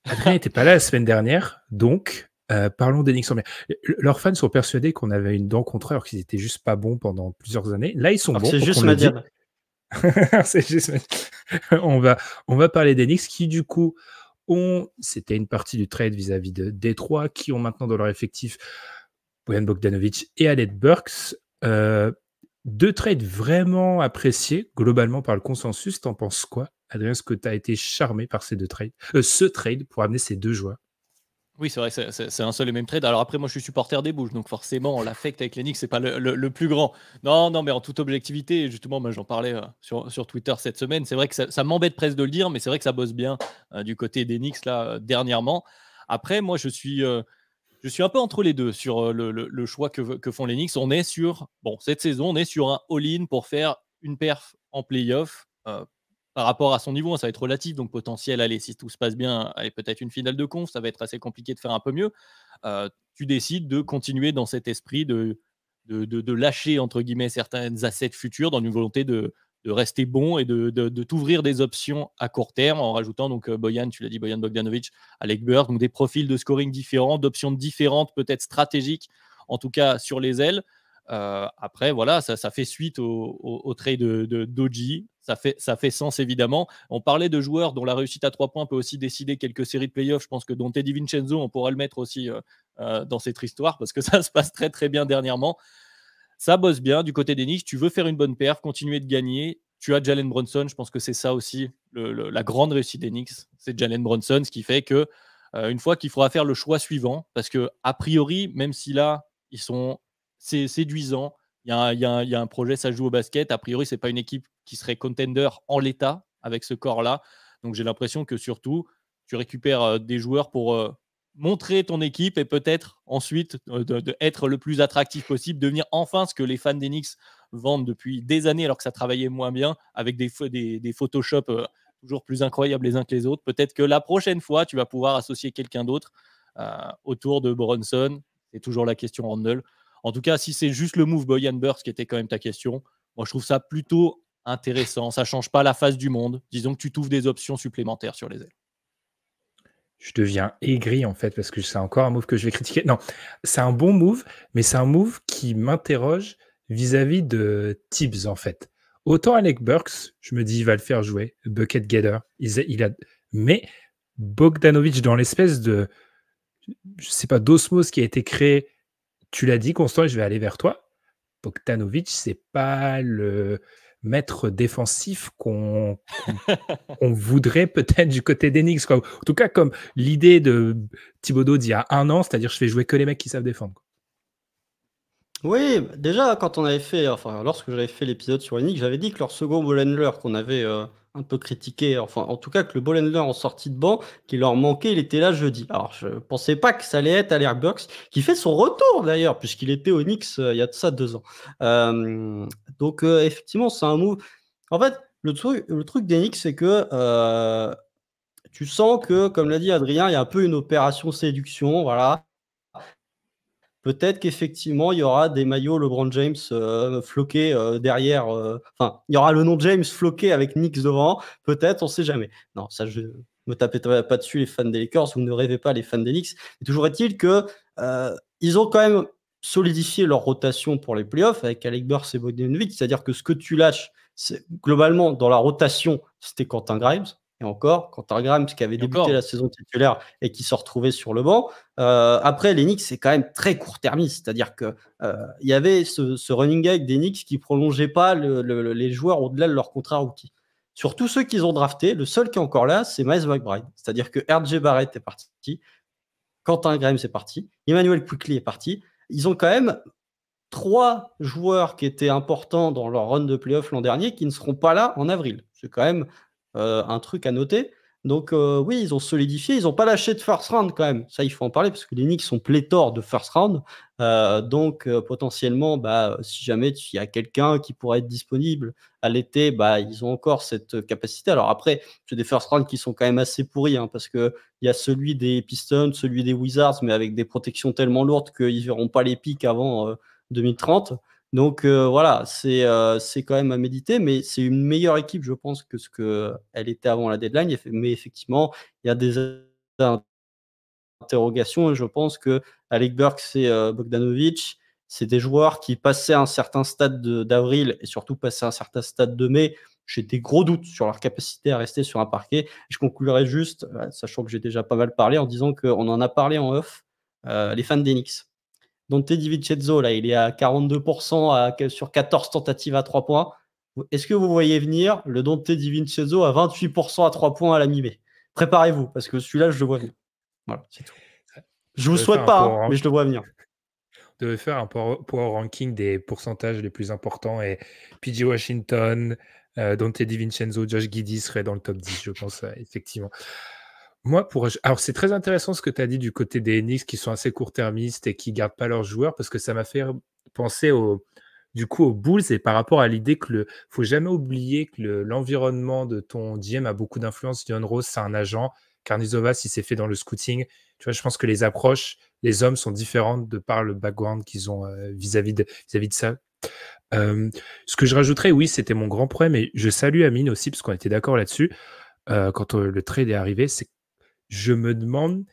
Adrien n'était pas là la semaine dernière, donc parlons des Knicks en bien. Leurs fans sont persuadés qu'on avait une dent contre eux alors qu'ils étaient juste pas bons pendant plusieurs années. Là, ils sont bons. C'est juste Madiane. C'est juste on va parler des Knicks qui, du coup, c'était une partie du trade vis-à-vis de Détroit, qui ont maintenant dans leur effectif Bojan Bogdanovic et Alec Burks. Deux trades vraiment appréciés globalement par le consensus. T'en penses quoi, Adrien? Est-ce que tu as été charmé par ces deux trades, ce trade pour amener ces deux joueurs? Oui, c'est vrai, c'est un seul et même trade. Alors après, moi, je suis supporter des Bulls, donc forcément, l'affect avec les Knicks, c'est pas le plus grand. Non, mais en toute objectivité, justement, moi, j'en parlais sur Twitter cette semaine. C'est vrai que ça m'embête presque de le dire, mais c'est vrai que ça bosse bien du côté des Knicks là dernièrement. Après, moi, je suis un peu entre les deux sur le choix que font les Knicks. On est sur, cette saison, on est sur un all-in pour faire une perf en playoff. Par rapport à son niveau, ça va être relatif, donc potentiel, allez, si tout se passe bien, allez, peut-être une finale de conf, ça va être assez compliqué de faire un peu mieux. Tu décides de continuer dans cet esprit de lâcher, entre guillemets, certaines assets futurs dans une volonté de rester bon et de t'ouvrir des options à court terme en rajoutant, donc Bojan, tu l'as dit, Bojan Bogdanovic, Alec Burks, donc des profils de scoring différents, d'options différentes, peut-être stratégiques, en tout cas sur les ailes. Après, voilà, ça fait suite au trade de Doji. Ça fait sens, évidemment. On parlait de joueurs dont la réussite à 3 points peut aussi décider quelques séries de playoffs. Je pense que Donte DiVincenzo, on pourrait le mettre aussi dans cette histoire parce que ça se passe très, très bien dernièrement. Ça bosse bien du côté des Knicks. Tu veux faire une bonne perf, continuer de gagner. Tu as Jalen Brunson. Je pense que c'est ça aussi la grande réussite des Knicks. C'est Jalen Brunson, ce qui fait que une fois qu'il faudra faire le choix suivant, parce que a priori, même si là, c'est séduisant. Il y a un projet, ça joue au basket. A priori, ce n'est pas une équipe qui serait contender en l'état avec ce corps-là. Donc, j'ai l'impression que surtout, tu récupères des joueurs pour montrer ton équipe et peut-être ensuite de être le plus attractif possible, devenir enfin ce que les fans des Knicks vendent depuis des années alors que ça travaillait moins bien avec des Photoshop toujours plus incroyables les uns que les autres. Peut-être que la prochaine fois, tu vas pouvoir associer quelqu'un d'autre autour de Brunson. C'est toujours la question Randle. En tout cas, si c'est juste le move Bojan Burks qui était quand même ta question, moi je trouve ça plutôt intéressant. Ça ne change pas la face du monde. Disons que tu t'ouvres des options supplémentaires sur les ailes. Je deviens aigri en fait parce que c'est encore un move que je vais critiquer. Non, c'est un bon move, mais c'est un move qui m'interroge vis-à-vis de Tibbs en fait. Autant Alec Burks, je me dis il va le faire jouer, bucket getter, mais Bogdanovic dans l'espèce de, je sais pas, d'osmose qui a été créé. Tu l'as dit, Constant, et je vais aller vers toi. Bogdanovic, c'est pas maître défensif qu'on voudrait peut-être du côté des Knicks, quoi. En tout cas, comme l'idée de Thibodeau d'il y a 1 an, c'est-à-dire je fais jouer que les mecs qui savent défendre, quoi. Oui, déjà quand on avait fait, enfin lorsque j'avais fait l'épisode sur les Knicks, j'avais dit que leur second ball handler qu'on avait un peu critiqué, enfin en tout cas que le ball handler en sortie de banc, qui leur manquait, il était là jeudi. Alors je pensais pas que ça allait être Alec Burks, qui fait son retour d'ailleurs, puisqu'il était au Knicks il y a de ça 2 ans. Donc effectivement, c'est un move. En fait, le truc des Knicks, c'est que tu sens que, comme l'a dit Adrien, il y a un peu une opération séduction, voilà. Peut-être qu'effectivement, il y aura des maillots LeBron James floqués derrière. Enfin, il y aura le nom James floqué avec Knicks devant. Peut-être, on ne sait jamais. Non, ça, je me tapez pas dessus, les fans des Lakers. Vous ne rêvez pas, les fans des Knicks. Mais toujours est-il que ils ont quand même solidifié leur rotation pour les playoffs avec Alec Burks et Bogdanovic. C'est-à-dire que ce que tu lâches, globalement, dans la rotation, c'était Quentin Grimes. Et encore, Quentin Grimes qui avait débuté la saison titulaire et qui se retrouvait sur le banc. Après, les Knicks, c'est quand même très court-termiste. C'est-à-dire qu'il y avait ce running gag des Knicks qui ne prolongeait pas les joueurs au-delà de leur contrat rookie. Sur tous ceux qu'ils ont draftés, le seul qui est encore là, c'est Miles McBride. C'est-à-dire que RJ Barrett est parti, Quentin Grimes est parti, Emmanuel Quickley est parti. Ils ont quand même 3 joueurs qui étaient importants dans leur run de playoff l'an dernier qui ne seront pas là en avril. C'est quand même un truc à noter. Donc oui, ils ont solidifié, ils n'ont pas lâché de first round quand même. Ça, il faut en parler parce que les Knicks sont pléthores de first round. Donc potentiellement, si jamais il y a quelqu'un qui pourrait être disponible à l'été, ils ont encore cette capacité. Alors après, c'est des first round qui sont quand même assez pourris parce qu'il y a celui des Pistons, celui des Wizards, mais avec des protections tellement lourdes qu'ils ne verront pas les pics avant 2030. Donc voilà, c'est quand même à méditer, mais c'est une meilleure équipe, je pense, que ce qu'elle était avant la deadline. Mais effectivement, il y a des interrogations et je pense que Alec Burks et Bogdanovic, c'est des joueurs qui passaient un certain stade d'avril et surtout passaient un certain stade de mai. J'ai des gros doutes sur leur capacité à rester sur un parquet. Je conclurai juste, sachant que j'ai déjà pas mal parlé, en disant qu'on en a parlé en off, les fans des Knicks. Dante DiVincenzo, là, il est à 42% sur 14 tentatives à 3 points. Est-ce que vous voyez venir le Dante DiVincenzo à 28% à 3 points à la mi-mai? Préparez-vous, parce que celui-là, je le vois venir. Voilà, c'est tout. Je vous souhaite pas, mais je le vois venir. On devait faire un power ranking des pourcentages les plus importants et PJ Washington, Dante DiVincenzo, Josh Giddey seraient dans le top 10, je pense, effectivement. Moi, alors c'est très intéressant ce que tu as dit du côté des Knicks qui sont assez court-termistes et qui gardent pas leurs joueurs parce que ça m'a fait penser aux Bulls et par rapport à l'idée que faut jamais oublier que l'environnement de ton GM a beaucoup d'influence. Dion Rose, c'est un agent. Karnizovas, il s'est fait dans le scouting. Tu vois, je pense que les approches, les hommes sont différentes de par le background qu'ils ont vis-à-vis de ça. Ce que je rajouterais, oui, c'était mon grand problème et je salue Amine aussi parce qu'on était d'accord là-dessus quand le trade est arrivé, c'est je me demande,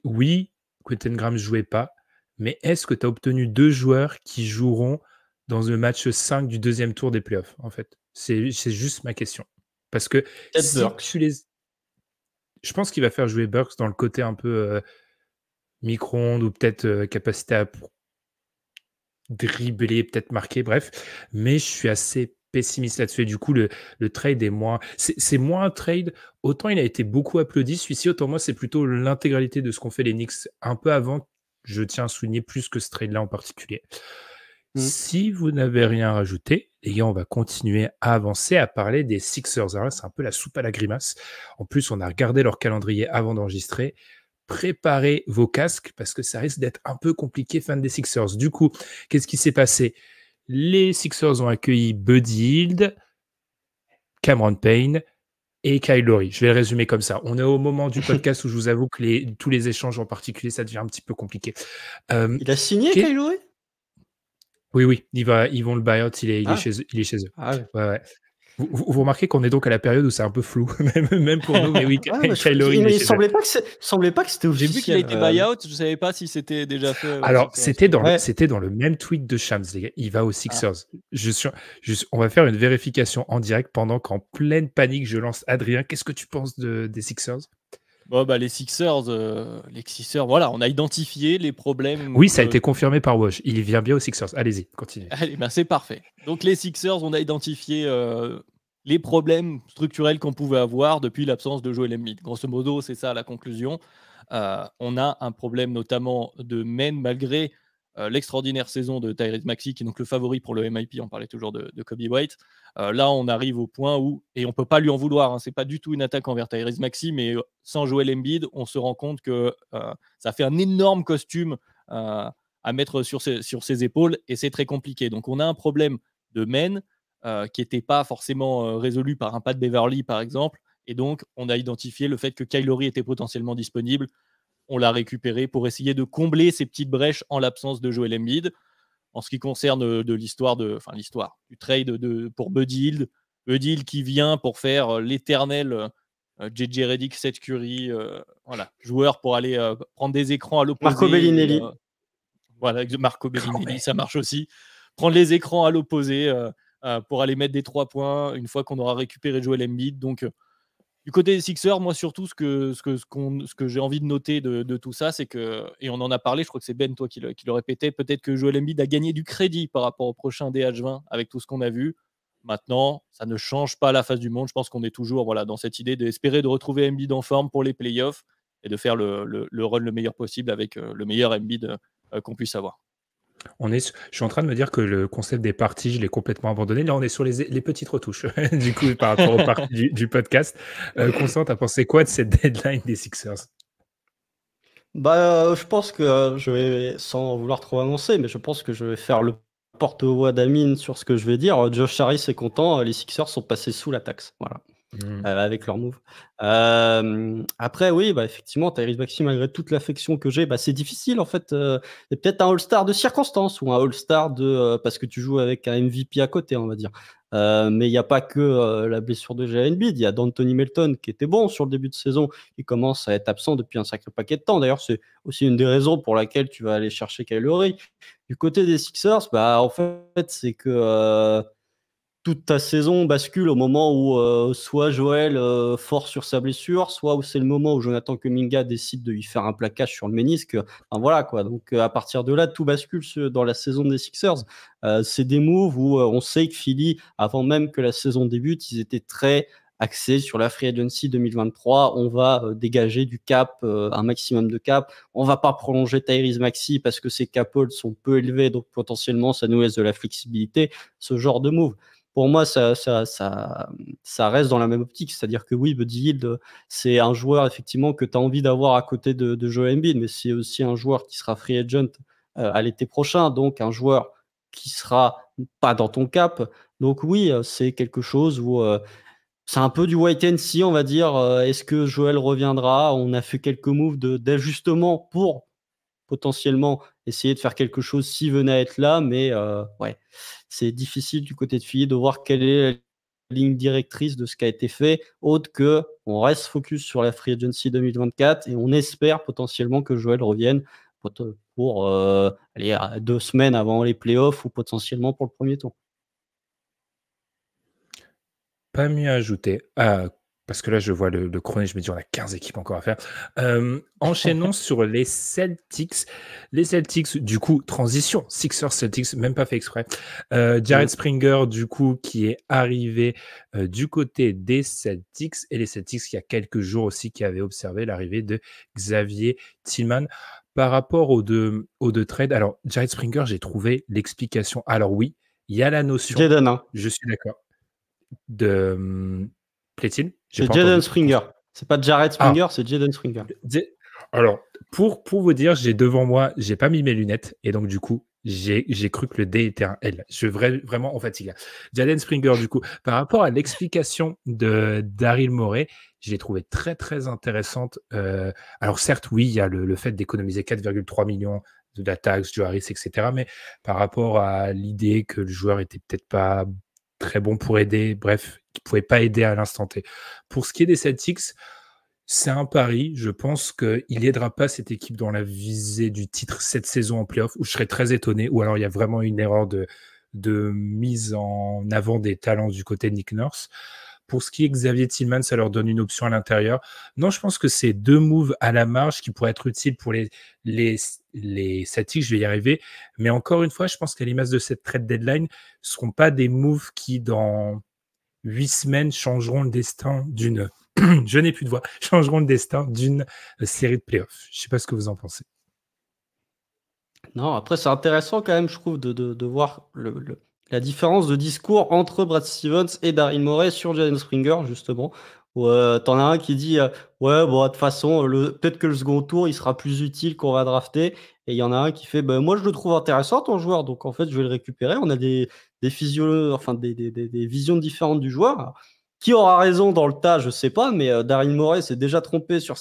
oui, Quentin Grimes ne jouait pas, mais est-ce que tu as obtenu 2 joueurs qui joueront dans le match 5 du 2e tour des playoffs, en fait? C'est juste ma question. Parce que si tu les... Je pense qu'il va faire jouer Burks dans le côté un peu micro-ondes ou peut-être capacité à dribbler, peut-être marquer, bref. Mais je suis assez pessimiste là-dessus. Et du coup, le trade est moins... C'est moins un trade. Autant il a été beaucoup applaudi, celui-ci, autant moi, c'est plutôt l'intégralité de ce qu'ont fait les Knicks un peu avant. Je tiens à souligner plus que ce trade-là en particulier. Si vous n'avez rien rajouté, les gars, on va continuer à avancer, à parler des Sixers. Alors là, c'est un peu la soupe à la grimace. En plus, on a regardé leur calendrier avant d'enregistrer. Préparez vos casques parce que ça risque d'être un peu compliqué, fan des Sixers. Du coup, qu'est-ce qui s'est passé? Les Sixers ont accueilli Buddy Hield, Cameron Payne et Kyle Lowry. Je vais le résumer comme ça. On est au moment du podcast où je vous avoue que tous les échanges en particulier, ça devient un petit peu compliqué. Il a signé Kyle Lowry? Oui, ils vont le buyout, il est chez eux. Ah ouais. Ouais. Vous remarquez qu'on est donc à la période où c'est un peu flou, même pour nous, mais oui, Kyle Lowry. Il semblait pas que c'était officiel. J'ai vu qu'il a été buyout, je savais pas si c'était déjà fait. Alors, c'était dans le même tweet de Shams, les gars. Il va aux Sixers. On va faire une vérification en direct pendant qu'en pleine panique, je lance Adrien. Qu'est-ce que tu penses des Sixers? Bon, bah, les Sixers, voilà, on a identifié les problèmes Oui, ça a été confirmé par Woj. Il vient bien aux Sixers. Allez-y, continuez. Allez, ben c'est parfait. Donc les Sixers, on a identifié les problèmes structurels qu'on pouvait avoir depuis l'absence de Joel Embiid. Grosso modo, c'est ça la conclusion. On a un problème notamment de main malgré l'extraordinaire saison de Tyrese Maxey, qui est donc le favori pour le MIP. On parlait toujours de Kobe White. Là, on arrive au point où, et on ne peut pas lui en vouloir, hein, c'est pas du tout une attaque envers Tyrese Maxey, mais sans Joel Embiid, on se rend compte que ça fait un énorme costume à mettre sur ses épaules, et c'est très compliqué. Donc on a un problème de main qui n'était pas forcément résolu par un Pat Beverly, par exemple, et donc on a identifié le fait que Kyle Lowry était potentiellement disponible. On l'a récupéré pour essayer de combler ces petites brèches en l'absence de Joel Embiid. En ce qui concerne l'histoire du trade pour Buddy Hield qui vient pour faire l'éternel JJ Redick, Seth Curry, voilà, joueur pour aller prendre des écrans à l'opposé. Marco Bellinelli. Voilà, Marco Bellinelli, ça marche aussi. Prendre les écrans à l'opposé pour aller mettre des 3 points une fois qu'on aura récupéré Joel Embiid. Donc, du côté des Sixers, moi surtout, ce que j'ai envie de noter de tout ça, c'est que, et on en a parlé, je crois que c'est Ben, toi, qui le répétait, peut-être que Joel Embiid a gagné du crédit par rapport au prochain DH20 avec tout ce qu'on a vu. Maintenant, ça ne change pas la face du monde. Je pense qu'on est toujours dans cette idée d'espérer de retrouver Embiid en forme pour les playoffs et de faire le run le meilleur possible avec le meilleur Embiid qu'on puisse avoir. Je suis en train de me dire que le concept des parties, je l'ai complètement abandonné. Là, on est sur les petites retouches, du coup, par rapport aux parties du podcast. Constant, t'as pensé quoi de cette deadline des Sixers? Je pense que je vais, sans vouloir trop annoncer, mais je pense que je vais faire le porte-voix d'Amine sur ce que je vais dire. Josh Harris est content, les Sixers sont passés sous la taxe. Voilà. Avec leur move. Après, oui, effectivement, Tyrese Maxey, malgré toute l'affection que j'ai, c'est difficile en fait. C'est peut-être un All-Star de circonstance ou un All-Star parce que tu joues avec un MVP à côté, on va dire. Mais il n'y a pas que la blessure de Joel Embiid. Il y a d'Anthony Melton qui était bon sur le début de saison. Il commence à être absent depuis un sacré paquet de temps. D'ailleurs, c'est aussi une des raisons pour laquelle tu vas aller chercher Kyle Lowry. Du côté des Sixers, en fait, c'est que toute ta saison bascule au moment où soit Joel force sur sa blessure, soit où c'est le moment où Jonathan Kuminga décide de lui faire un plaquage sur le ménisque. Enfin, voilà quoi. Donc à partir de là, tout bascule dans la saison des Sixers. C'est des moves où on sait que Philly, avant même que la saison débute, ils étaient très axés sur la free agency 2023. On va dégager du cap, un maximum de cap. On va pas prolonger Tyrese Maxey parce que ses cap holds sont peu élevés, donc potentiellement ça nous laisse de la flexibilité. Ce genre de move. Pour moi, ça reste dans la même optique. C'est-à-dire que oui, Buddy Hield, c'est un joueur effectivement que tu as envie d'avoir à côté de Joel Embiid, mais c'est aussi un joueur qui sera free agent à l'été prochain, donc un joueur qui sera pas dans ton cap. Donc oui, c'est quelque chose où c'est un peu du wait and see, on va dire. Est-ce que Joel reviendra? On a fait quelques moves d'ajustement pour potentiellement essayer de faire quelque chose s'il venait à être là, mais ouais, c'est difficile du côté de Philly de voir quelle est la ligne directrice de ce qui a été fait, autre que on reste focus sur la Free Agency 2024 et on espère potentiellement que Joel revienne pour aller à 2 semaines avant les playoffs ou potentiellement pour le premier tour. Pas mieux à ajouter. Parce que là, je vois le chrono, je me dis, on a 15 équipes encore à faire. Enchaînons sur les Celtics. Les Celtics, du coup, transition. Sixers, Celtics, même pas fait exprès. Jared Springer, du coup, qui est arrivé du côté des Celtics. Et les Celtics, il y a quelques jours aussi, qui avaient observé l'arrivée de Xavier Tillman. Par rapport aux deux trades, alors, Jared Springer, j'ai trouvé l'explication. Alors oui, il y a la notion. Jaden, hein. Je suis d'accord. De plaît-il? C'est Jaden Springer. C'est pas Jared Springer, c'est Jaden Springer. Alors, pour vous dire, j'ai devant moi, j'ai pas mis mes lunettes et donc du coup, j'ai cru que le D était un L. Je suis vraiment en fatigue. Jaden Springer, du coup, par rapport à l'explication de Daryl Morey, je l'ai trouvé très très intéressante. Alors certes, oui, il y a le fait d'économiser 4,3 millions de la taxe, du Harris, etc. Mais par rapport à l'idée que le joueur était peut-être pas très bon pour aider, bref, qui ne pouvait pas aider à l'instant T. Pour ce qui est des Celtics, c'est un pari. Je pense qu'il n'aidera pas cette équipe dans la visée du titre cette saison en playoff, où je serais très étonné, ou alors il y a vraiment une erreur de mise en avant des talents du côté de Nick Nurse. Pour ce qui est Xavier Tillman, ça leur donne une option à l'intérieur. Non, je pense que c'est 2 moves à la marge qui pourraient être utiles pour les Celtics, je vais y arriver. Mais encore une fois, je pense qu'à l'image de cette trade deadline, ce ne seront pas des moves qui, dans 8 semaines, changeront le destin d'une je n'ai plus de voix, changeront le destin d'une série de playoffs. Je ne sais pas ce que vous en pensez. Non, après, c'est intéressant quand même, je trouve, de voir la différence de discours entre Brad Stevens et Daryl Morey sur Jalen Springer, justement. Où t'en as un qui dit ouais, bon, de toute façon, peut-être que le second tour, il sera plus utile qu'on va drafter. Et il y en a un qui fait moi, je le trouve intéressant, ton joueur, donc en fait, je vais le récupérer. On a des visions différentes du joueur. Alors, qui aura raison dans le tas, je sais pas, mais Daryl Morey s'est déjà trompé sur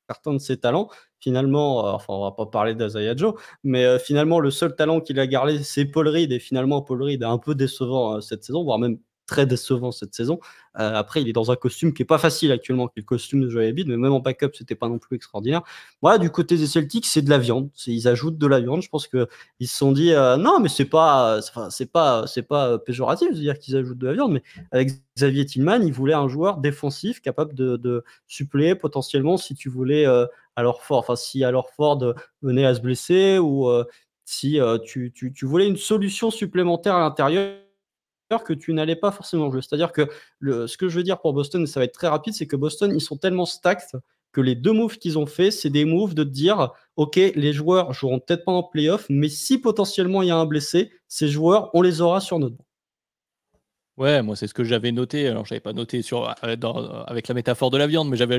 certains de ses talents. Finalement, enfin, on va pas parler d'Isaiah Joe, mais finalement, le seul talent qu'il a gardé, c'est Paul Reed. Et finalement, Paul Reed est un peu décevant cette saison, voire même très décevant cette saison. Après, il est dans un costume qui est pas facile actuellement, qui est le costume de Joel Embiid, mais même en backup, c'était pas non plus extraordinaire. Voilà, du côté des Celtics, c'est de la viande. Ils ajoutent de la viande. Je pense que ils se sont dit non, mais c'est pas péjoratif de dire qu'ils ajoutent de la viande, mais avec Xavier Tillman, ils voulaient un joueur défensif capable de suppléer potentiellement si tu voulais alors Ford, enfin si alors Ford venait à se blesser ou si tu voulais une solution supplémentaire à l'intérieur que tu n'allais pas forcément jouer. C'est-à-dire que ce que je veux dire pour Boston, et ça va être très rapide, c'est que Boston, ils sont tellement stacked que les 2 moves qu'ils ont fait, c'est des moves de te dire ok, les joueurs joueront peut-être pas en playoff, mais si potentiellement il y a un blessé, ces joueurs, on les aura sur notre banc. Ouais, moi c'est ce que j'avais noté. Alors j'avais pas noté avec la métaphore de la viande, mais j'avais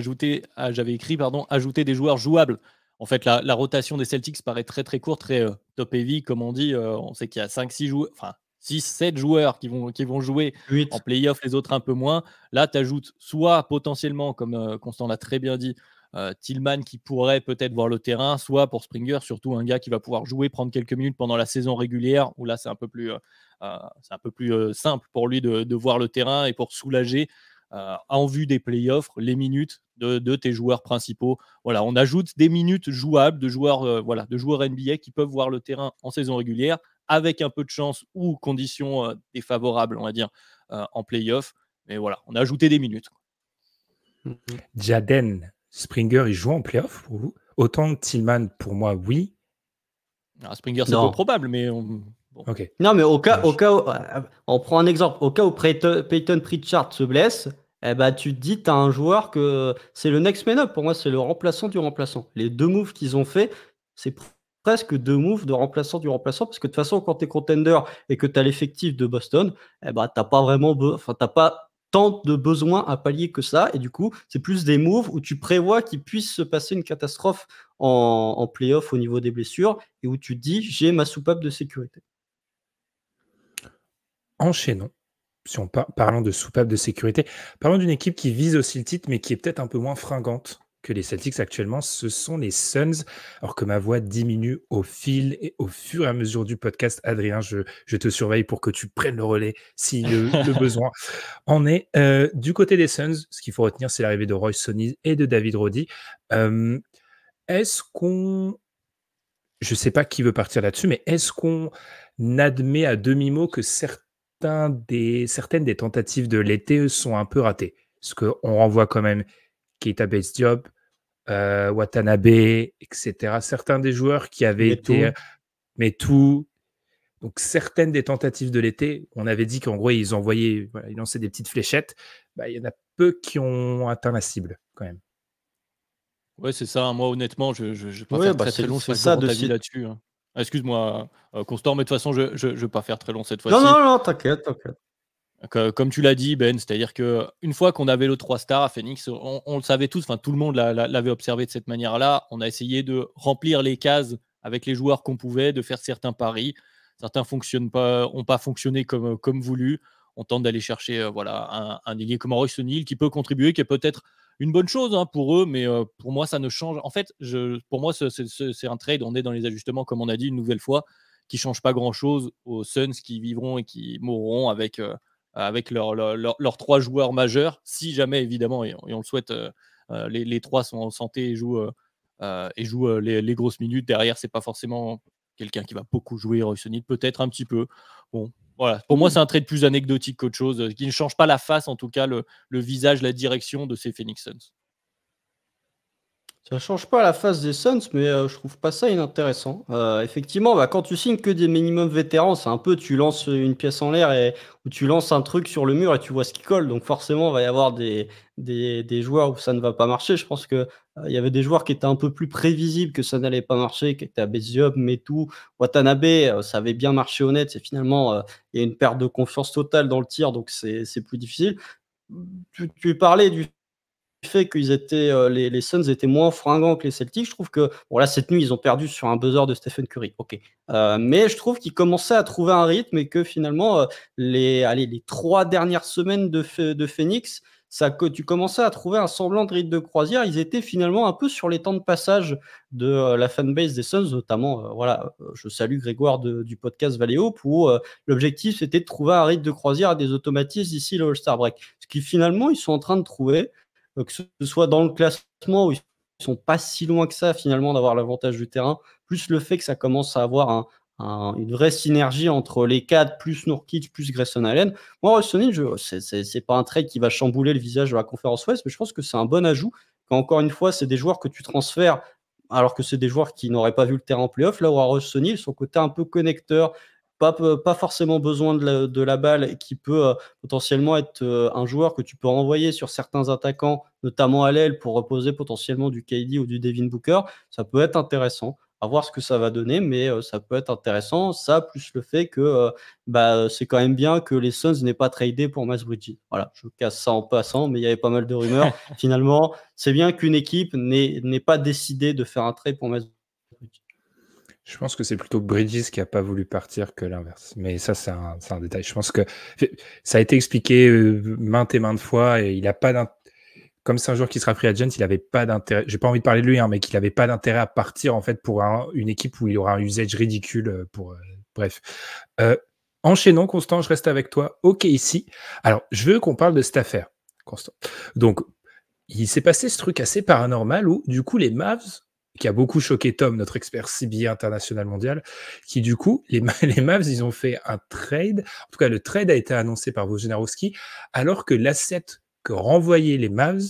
écrit ajouter des joueurs jouables. En fait, la rotation des Celtics paraît très très courte, très top heavy, comme on dit. On sait qu'il y a 5-6 joueurs, enfin 6-7 joueurs qui vont jouer en 8. playoff, les autres un peu moins. Là, tu ajoutes soit potentiellement, comme Constant l'a très bien dit, Tillman qui pourrait peut-être voir le terrain, soit pour Springer, surtout un gars qui va pouvoir jouer, prendre quelques minutes pendant la saison régulière, où là c'est un peu plus simple pour lui de voir le terrain et pour soulager en vue des playoffs les minutes de tes joueurs principaux. Voilà, on ajoute des minutes jouables de joueurs NBA qui peuvent voir le terrain en saison régulière avec un peu de chance ou conditions défavorables, on va dire, en playoff. Mais voilà, on a ajouté des minutes. Jaden Springer, il joue en playoff pour vous? Autant que Tillman, pour moi, oui. Alors, Springer, c'est peu probable, mais bon. Ok. Non, mais au cas où, on prend un exemple, au cas où Peyton Pritchard se blesse, tu te dis, tu as un joueur que c'est le next man up. Pour moi, c'est le remplaçant du remplaçant. Les 2 moves qu'ils ont fait, c'est presque 2 moves de remplaçant du remplaçant, parce que de toute façon, quand tu es contender et que tu as l'effectif de Boston, t'as pas vraiment, t'as pas tant de besoins à pallier que ça. Et du coup, c'est plus des moves où tu prévois qu'il puisse se passer une catastrophe en playoff au niveau des blessures et où tu te dis, j'ai ma soupape de sécurité. Enchaînons. Si on parlant de soupape de sécurité, parlons d'une équipe qui vise aussi le titre, mais qui est peut-être un peu moins fringante que les Celtics actuellement. Ce sont les Suns. Alors que ma voix diminue au fil et au fur et à mesure du podcast, Adrien, je te surveille pour que tu prennes le relais si le besoin en est. Du côté des Suns, ce qu'il faut retenir, c'est l'arrivée de Royce O'Neal et de David Roddy. Est-ce qu'on... Je ne sais pas qui veut partir là-dessus, mais est-ce qu'on admet à demi-mot que certaines des tentatives de l'été sont un peu ratées? Parce qu'on renvoie quand même Keita Bates-Diop, Watanabe, etc. Certains des joueurs qui avaient été... Mais tout... Donc, certaines des tentatives de l'été, on avait dit qu'en gros, ils lançaient des petites fléchettes. Il y en a peu qui ont atteint la cible, quand même. Ouais, c'est ça. Moi, honnêtement, je vais pas faire très long. C'est ça de ta vie là-dessus. Excuse-moi, Constant, mais de toute façon, je vais pas faire très long cette fois-ci. Non, t'inquiète. Comme tu l'as dit, Ben, c'est-à-dire qu'une fois qu'on avait le 3 stars à Phoenix, on le savait tous, enfin tout le monde l'avait observé de cette manière-là. On a essayé de remplir les cases avec les joueurs qu'on pouvait, de faire certains paris. Certains n'ont pas fonctionné comme voulu. On tente d'aller chercher un ailier comme Royce O'Neal qui peut contribuer, qui est peut-être une bonne chose pour eux, mais pour moi, ça ne change. En fait, pour moi, c'est un trade. On est dans les ajustements, comme on a dit une nouvelle fois, qui ne change pas grand-chose aux Suns qui vivront et qui mourront avec leurs 3 joueurs majeurs, si jamais, évidemment, et on le souhaite, les 3 sont en santé et jouent les grosses minutes. Derrière, c'est pas forcément quelqu'un qui va beaucoup jouer, Royce O'Neal, peut-être un petit peu. Bon, Voilà, pour moi, c'est un trade plus anecdotique qu'autre chose, qui ne change pas la face, en tout cas, le visage, la direction de ces Phoenix Suns. Ça change pas la face des Suns, mais je trouve pas ça inintéressant. Effectivement, quand tu signes que des minimums vétérans, c'est un peu tu lances une pièce en l'air ou tu lances un truc sur le mur et tu vois ce qui colle. Donc forcément, il va y avoir des joueurs où ça ne va pas marcher. Je pense que il y avait des joueurs qui étaient un peu plus prévisibles que ça n'allait pas marcher, qui étaient Abesiop, Metu, Watanabe. Ça avait bien marché au net. Et finalement, il y a une perte de confiance totale dans le tir, donc c'est plus difficile. Tu parlais du fait qu'ils étaient, les Suns étaient moins fringants que les Celtics. Je trouve que, bon là, cette nuit, ils ont perdu sur un buzzer de Stephen Curry, OK. Mais je trouve qu'ils commençaient à trouver un rythme et que finalement, les 3 dernières semaines de Phoenix, que tu commençais à trouver un semblant de rythme de croisière. Ils étaient finalement un peu sur les temps de passage de la fanbase des Suns, notamment, je salue Grégoire du podcast Valéo, où l'objectif, c'était de trouver un rythme de croisière à des automatismes d'ici le All-Star Break. Ce qui finalement, ils sont en train de trouver, que ce soit dans le classement où ils sont pas si loin que ça finalement d'avoir l'avantage du terrain, plus le fait que ça commence à avoir une vraie synergie entre les cadres, plus Nurkic, plus Grayson Allen. Moi, Russ O'Neal, c'est pas un trade qui va chambouler le visage de la conférence Ouest, mais je pense que c'est un bon ajout. Quand encore une fois, c'est des joueurs que tu transfères alors que c'est des joueurs qui n'auraient pas vu le terrain en playoff. Là où Russ O'Neal, son côté un peu connecteur, pas forcément besoin de la balle, et qui peut potentiellement être un joueur que tu peux renvoyer sur certains attaquants, notamment à l'aile, pour reposer potentiellement du KD ou du Devin Booker. Ça peut être intéressant. À voir ce que ça va donner, mais ça peut être intéressant. Ça, plus le fait que c'est quand même bien que les Suns n'aient pas tradé pour Miles Bridges. Voilà, je casse ça en passant, mais il y avait pas mal de rumeurs. Finalement, c'est bien qu'une équipe n'ait pas décidé de faire un trade pour Miles Bridges. Je pense que c'est plutôt Bridges qui a pas voulu partir que l'inverse. Mais ça, c'est un détail. Je pense que ça a été expliqué maintes et maintes fois et il a pas comme c'est un joueur qui sera free agent, il avait pas d'intérêt. J'ai pas envie de parler de lui, mais qu'il avait pas d'intérêt à partir en fait pour une équipe où il y aura un usage ridicule. Bref. Enchaînons, Constant, je reste avec toi. Ok, ici. Alors, je veux qu'on parle de cette affaire, Constant. Donc, il s'est passé ce truc assez paranormal où, du coup, les Mavs, qui a beaucoup choqué Tom, notre expert CBA international mondial, qui, du coup, les Mavs, ils ont fait un trade. En tout cas, le trade a été annoncé par Wojnarowski, alors que l'asset que renvoyaient les Mavs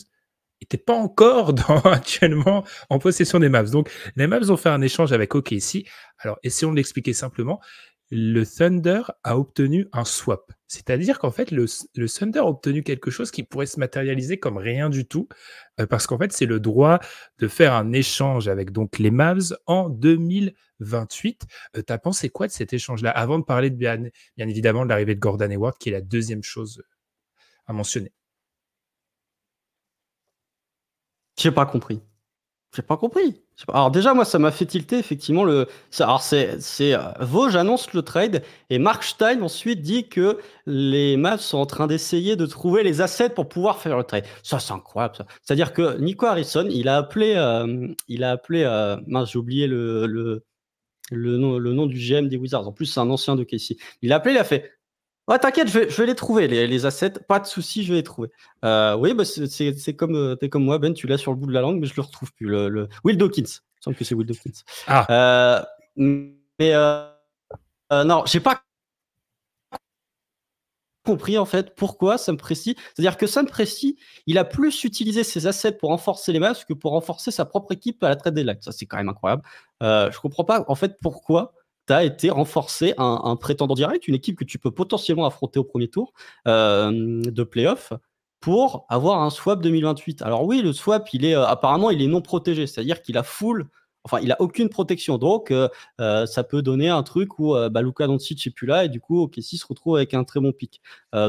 n'était pas encore actuellement en possession des Mavs. Donc, les Mavs ont fait un échange avec OKC. Alors, essayons de l'expliquer simplement. Le Thunder a obtenu un swap. C'est-à-dire qu'en fait, le Thunder a obtenu quelque chose qui pourrait se matérialiser comme rien du tout, parce qu'en fait, c'est le droit de faire un échange avec donc les Mavs en 2028. T'as pensé quoi de cet échange-là, avant de parler bien évidemment de l'arrivée de Gordon Hayward, qui est la deuxième chose à mentionner? J'ai pas compris. Alors déjà, moi, ça m'a fait tilter, effectivement. Alors, Vosges annonce le trade et Mark Stein ensuite dit que les Mavs sont en train d'essayer de trouver les assets pour pouvoir faire le trade. Ça, c'est incroyable, ça. C'est-à-dire que Nico Harrison, il a appelé, mince, j'ai oublié le nom du GM des Wizards. En plus, c'est un ancien de KC. Il a appelé, il a fait: ouais, t'inquiète, je vais les trouver, les assets. Pas de souci, je vais les trouver. Oui, c'est comme, t'es comme moi, Ben, tu l'as sur le bout de la langue, mais je le retrouve plus. Will Dawkins. Il me semble que c'est Will Dawkins. Mais non, j'ai pas compris en fait pourquoi Sam Presti. C'est-à-dire que Sam Presti, il a plus utilisé ses assets pour renforcer les Mavs que pour renforcer sa propre équipe à la trade deadline. Ça, c'est quand même incroyable. Je comprends pas en fait pourquoi tu as été renforcé un prétendant direct, une équipe que tu peux potentiellement affronter au premier tour de playoff, pour avoir un swap 2028. Alors oui, le swap, apparemment, il est non protégé, c'est-à-dire qu'il a il a aucune protection. Donc, ça peut donner un truc où Luka Doncic n'est plus là et du coup, OKC se retrouve avec un très bon pick.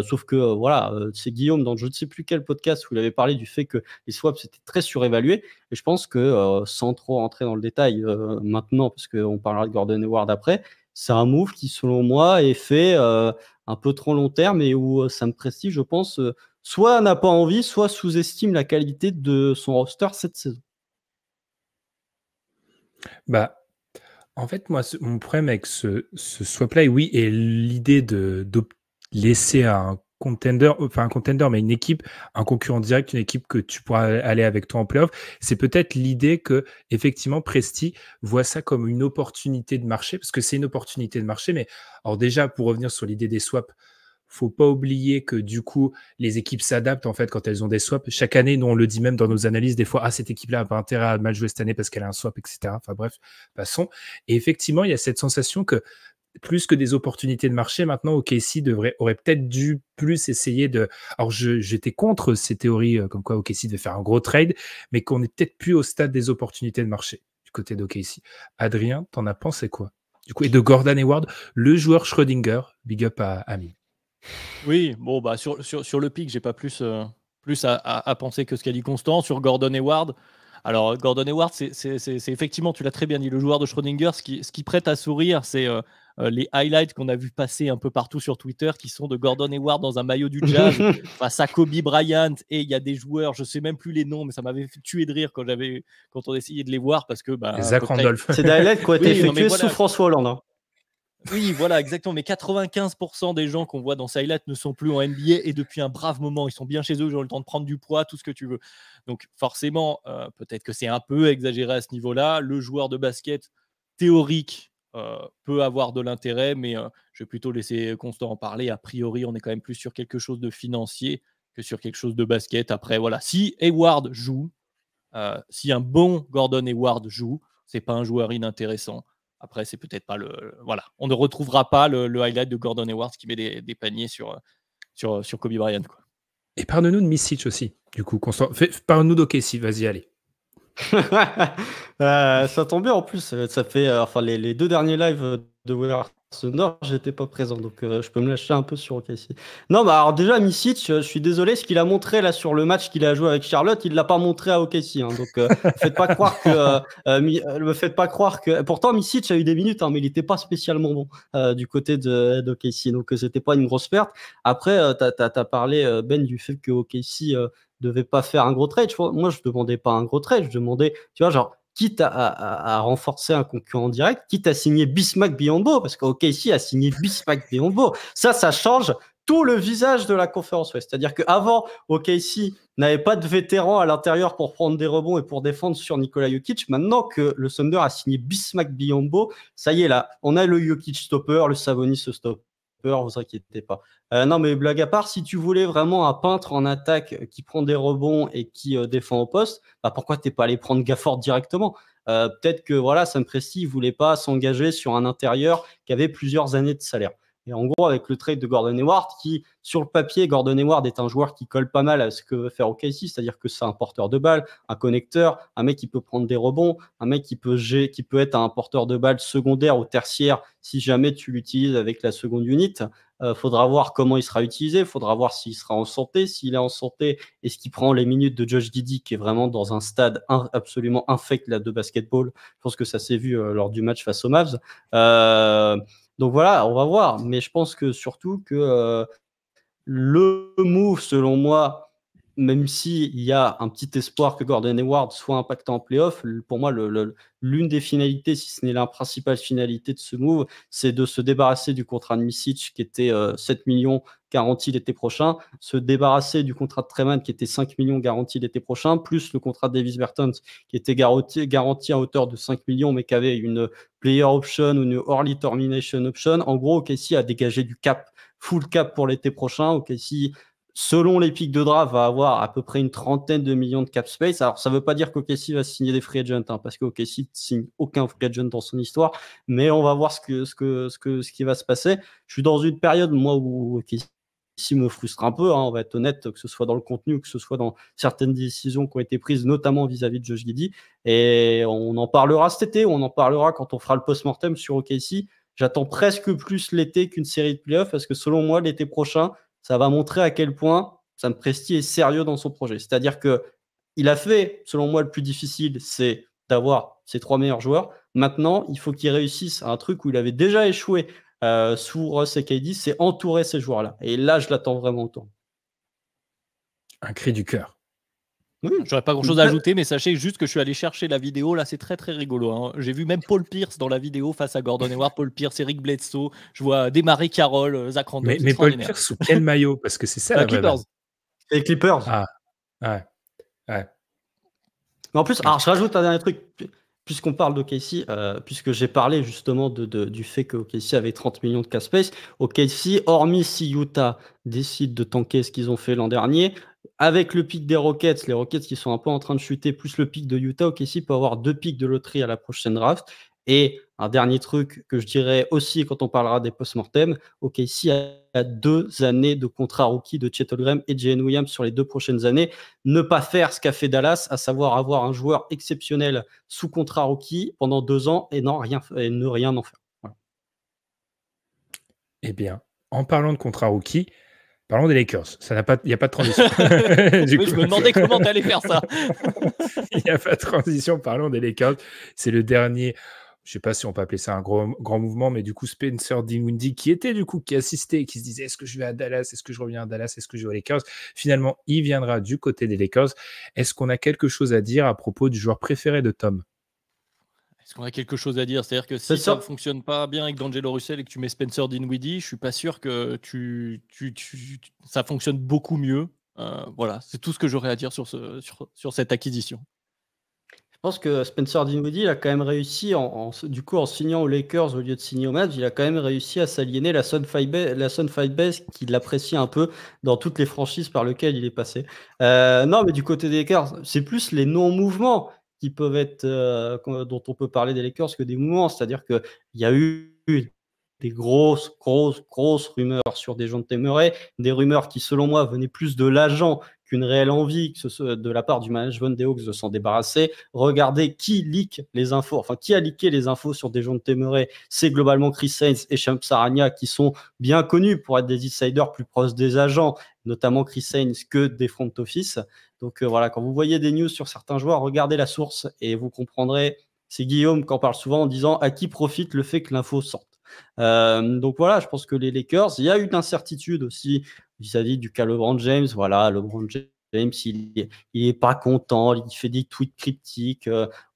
Sauf que, c'est Guillaume dans je ne sais plus quel podcast où il avait parlé du fait que les swaps étaient très surévalués. Et je pense que, sans trop rentrer dans le détail maintenant, parce qu'on parlera de Gordon Hayward après, c'est un move qui, selon moi, est fait un peu trop long terme et où Sam Presti, je pense, soit n'a pas envie, soit sous-estime la qualité de son roster cette saison. En fait, moi, mon problème avec ce swap-là, oui, et l'idée de laisser un un contender, mais une équipe, un concurrent direct, une équipe que tu pourras aller avec toi en playoff. C'est peut-être l'idée que, effectivement, Presti voit ça comme une opportunité de marché, parce que c'est une opportunité de marché. Mais alors déjà, pour revenir sur l'idée des swaps, faut pas oublier que du coup, les équipes s'adaptent en fait quand elles ont des swaps. Chaque année, nous on le dit même dans nos analyses, des fois, cette équipe-là a pas intérêt à mal jouer cette année parce qu'elle a un swap, etc. Enfin bref, passons. Et effectivement, il y a cette sensation que plus que des opportunités de marché, maintenant, OKC aurait peut-être dû plus essayer de. Alors, j'étais contre ces théories comme quoi OKC devait faire un gros trade, mais qu'on est peut-être plus au stade des opportunités de marché du côté d'OKC. Adrien, t'en as pensé quoi? Du coup, et de Gordon Hayward, le joueur Schrödinger, big up à Amine. Oui, bon, bah, sur le pic, j'ai pas plus à penser que ce qu'a dit Constant. Sur Gordon Hayward, alors Gordon Hayward, c'est effectivement, tu l'as très bien dit, le joueur de Schrödinger. Ce qui prête à sourire, c'est les highlights qu'on a vu passer un peu partout sur Twitter, qui sont de Gordon Hayward dans un maillot du Jazz face à Kobe Bryant. Et il y a des joueurs, je sais même plus les noms, mais ça m'avait fait tuer de rire quand on essayait de les voir, parce que bah, Zach Randolph. C'est des highlights qui ont été Oui, non, mais effectués voilà. sous François Hollande. Hein. Oui, voilà, exactement. Mais 95% des gens qu'on voit dans ces highlights ne sont plus en NBA et depuis un brave moment. Ils sont bien chez eux, ils ont le temps de prendre du poids, tout ce que tu veux. Donc, forcément, peut-être que c'est un peu exagéré à ce niveau-là. Le joueur de basket théorique peut avoir de l'intérêt, mais je vais plutôt laisser Constant en parler. A priori, on est quand même plus sur quelque chose de financier que sur quelque chose de basket. Après, voilà, si Hayward joue, si un bon Gordon Hayward joue, c'est pas un joueur inintéressant. Après, c'est peut-être pas voilà, on ne retrouvera pas le highlight de Gordon Hayward qui met des paniers sur Kobe Bryant, quoi. Et parle-nous de Micic aussi, du coup. Parle-nous d'OKC, vas-y, allez. Ça tombe bien en plus. Ça fait, enfin, les 2 derniers lives de Warriors Nord, j'étais pas présent, donc je peux me lâcher un peu sur OKC. Non, bah alors déjà Micic, je suis désolé, ce qu'il a montré là sur le match qu'il a joué avec Charlotte, il l'a pas montré à OKC. Hein, donc faites pas croire que, me faites pas croire que. Pourtant Micic a eu des minutes, hein, mais il était pas spécialement bon du côté d'OKC, donc c'était pas une grosse perte. Après, t'as parlé Ben du fait que OKC devait pas faire un gros trade. Moi, je demandais pas un gros trade, je demandais, tu vois, genre, quitte à renforcer un concurrent direct, quitte à signer Bismack Biyombo, parce qu'OKC a signé Bismack Biyombo. Ça change tout le visage de la conférence Ouest. C'est-à-dire qu'avant, OKC n'avait pas de vétéran à l'intérieur pour prendre des rebonds et pour défendre sur Nikola Jokic. Maintenant que le Thunder a signé Bismack Biyombo, ça y est, là, on a le Jokic stopper, le Sabonis stopper, vous inquiétez pas. Non, mais blague à part, si tu voulais vraiment un peintre en attaque qui prend des rebonds et qui défend au poste, bah pourquoi t'es pas allé prendre Gafford directement? Peut-être que voilà, Sam Presti voulait pas s'engager sur un intérieur qui avait plusieurs années de salaire. Et en gros, avec le trade de Gordon Hayward, qui, sur le papier, Gordon Hayward est un joueur qui colle pas mal à ce que veut faire OKC, c'est-à-dire que c'est un porteur de balle, un connecteur, un mec qui peut prendre des rebonds, un mec qui peut être un porteur de balle secondaire ou tertiaire si jamais tu l'utilises avec la seconde unit. Faudra voir comment il sera utilisé, faudra voir s'il sera en santé, s'il est en santé, est-ce qu'il prend les minutes de Josh Giddey qui est vraiment dans un stade absolument infect là, de basketball. Je pense que ça s'est vu lors du match face aux Mavs. Donc voilà, on va voir. Mais je pense que surtout que le move, selon moi, même s'il y a un petit espoir que Gordon Hayward soit impactant en playoff, pour moi, l'une des finalités, si ce n'est la principale finalité de ce move, c'est de se débarrasser du contrat de Micic qui était 7 millions garantis l'été prochain, se débarrasser du contrat de Treman qui était 5 millions garantis l'été prochain, plus le contrat de Davis Bertans qui était garanti à hauteur de 5 millions, mais qui avait une player option ou une early termination option. En gros, OKC a dégagé du cap, full cap pour l'été prochain. OKC, selon les pics de draft, va avoir à peu près une 30aine de millions de cap space. Alors, ça ne veut pas dire qu'OKC va signer des free agents, hein, parce qu'OKC ne signe aucun free agent dans son histoire, mais on va voir ce qui va se passer. Je suis dans une période, moi, où OKC me frustre un peu, hein, on va être honnête, que ce soit dans le contenu, que ce soit dans certaines décisions qui ont été prises, notamment vis-à-vis de Josh Giddey. Et on en parlera cet été, on en parlera quand on fera le post-mortem sur OKC. J'attends presque plus l'été qu'une série de playoffs, parce que selon moi, l'été prochain, ça va montrer à quel point Sam Presti est sérieux dans son projet. C'est-à-dire qu'il a fait, selon moi, le plus difficile, c'est d'avoir ses 3 meilleurs joueurs. Maintenant, il faut qu'il réussisse à un truc où il avait déjà échoué sous Russ et KD, c'est entourer ces joueurs-là. Et là, je l'attends vraiment autant. Un cri du cœur. Oui. J'aurais pas grand chose à ajouter, mais sachez juste que je suis allé chercher la vidéo. Là, c'est très très rigolo, hein. J'ai vu même Paul Pierce dans la vidéo face à Gordon Hayward. Paul Pierce, Eric Bledsoe. Je vois démarrer Carroll, Zach Randolph. Mais Paul extraordinaire. Pierce sous quel maillot? Parce que c'est ça la vraie Clippers. base. Les Clippers. Ah, ouais. Ouais. Mais en plus, alors je rajoute un dernier truc, puisqu'on parle d'OKC, puisque j'ai parlé justement du fait que OKC avait 30 millions de cap space. OKC, hormis si Utah décide de tanker ce qu'ils ont fait l'an dernier, avec le pic des Rockets, les Rockets qui sont un peu en train de chuter, plus le pic de Utah, OKC peut avoir 2 pics de loterie à la prochaine draft. Et un dernier truc que je dirais aussi quand on parlera des post-mortem, OKC a 2 années de contrat rookie de Chet Holmgren et Jalen Williams sur les 2 prochaines années. Ne pas faire ce qu'a fait Dallas, à savoir avoir un joueur exceptionnel sous contrat rookie pendant 2 ans et ne rien en faire. Voilà. Eh bien, en parlant de contrat rookie, parlons des Lakers. Il n'y a pas de transition. Oui, je me demandais comment tu allais faire ça. Il n'y a pas de transition, parlons des Lakers. C'est le dernier, je ne sais pas si on peut appeler ça un grand mouvement, mais du coup, Spencer Dinwiddie, qui assistait, qui se disait, est-ce que je vais à Dallas, est-ce que je reviens à Dallas, est-ce que je vais aux Lakers? Finalement, il viendra du côté des Lakers. Est-ce qu'on a quelque chose à dire à propos du joueur préféré de Tom? Est-ce qu'on a quelque chose à dire? C'est-à-dire que si ça ne fonctionne pas bien avec D'Angelo Russell et que tu mets Spencer Dinwiddie, je suis pas sûr que ça fonctionne beaucoup mieux. Voilà, c'est tout ce que j'aurais à dire sur cette acquisition. Je pense que Spencer Dinwiddie, il a quand même réussi, du coup, en signant aux Lakers au lieu de signer aux Mavs, il a quand même réussi à s'aliéner la Sun Fight Base qui l'apprécie un peu dans toutes les franchises par lesquelles il est passé. Non, mais du côté des Lakers, c'est plus les non-mouvements qui peuvent être, dont on peut parler des Lakers que des mouvements. C'est-à-dire qu'il y a eu des grosses rumeurs sur Dejounte Murray, des rumeurs qui, selon moi, venaient plus de l'agent qu'une réelle envie de la part du management des Hawks de s'en débarrasser. Regardez qui a leaké les infos sur Dejounte Murray. C'est globalement Chris Haynes et Shams Charania qui sont bien connus pour être des insiders plus proches des agents, notamment Chris Haynes que des front office. Donc voilà, quand vous voyez des news sur certains joueurs, regardez la source et vous comprendrez. C'est Guillaume qui en parle souvent en disant à qui profite le fait que l'info sorte. Donc voilà, je pense que les Lakers, il y a eu de l'incertitude aussi vis-à-vis du cas LeBron James. Voilà, LeBron James, il est pas content, il fait des tweets critiques.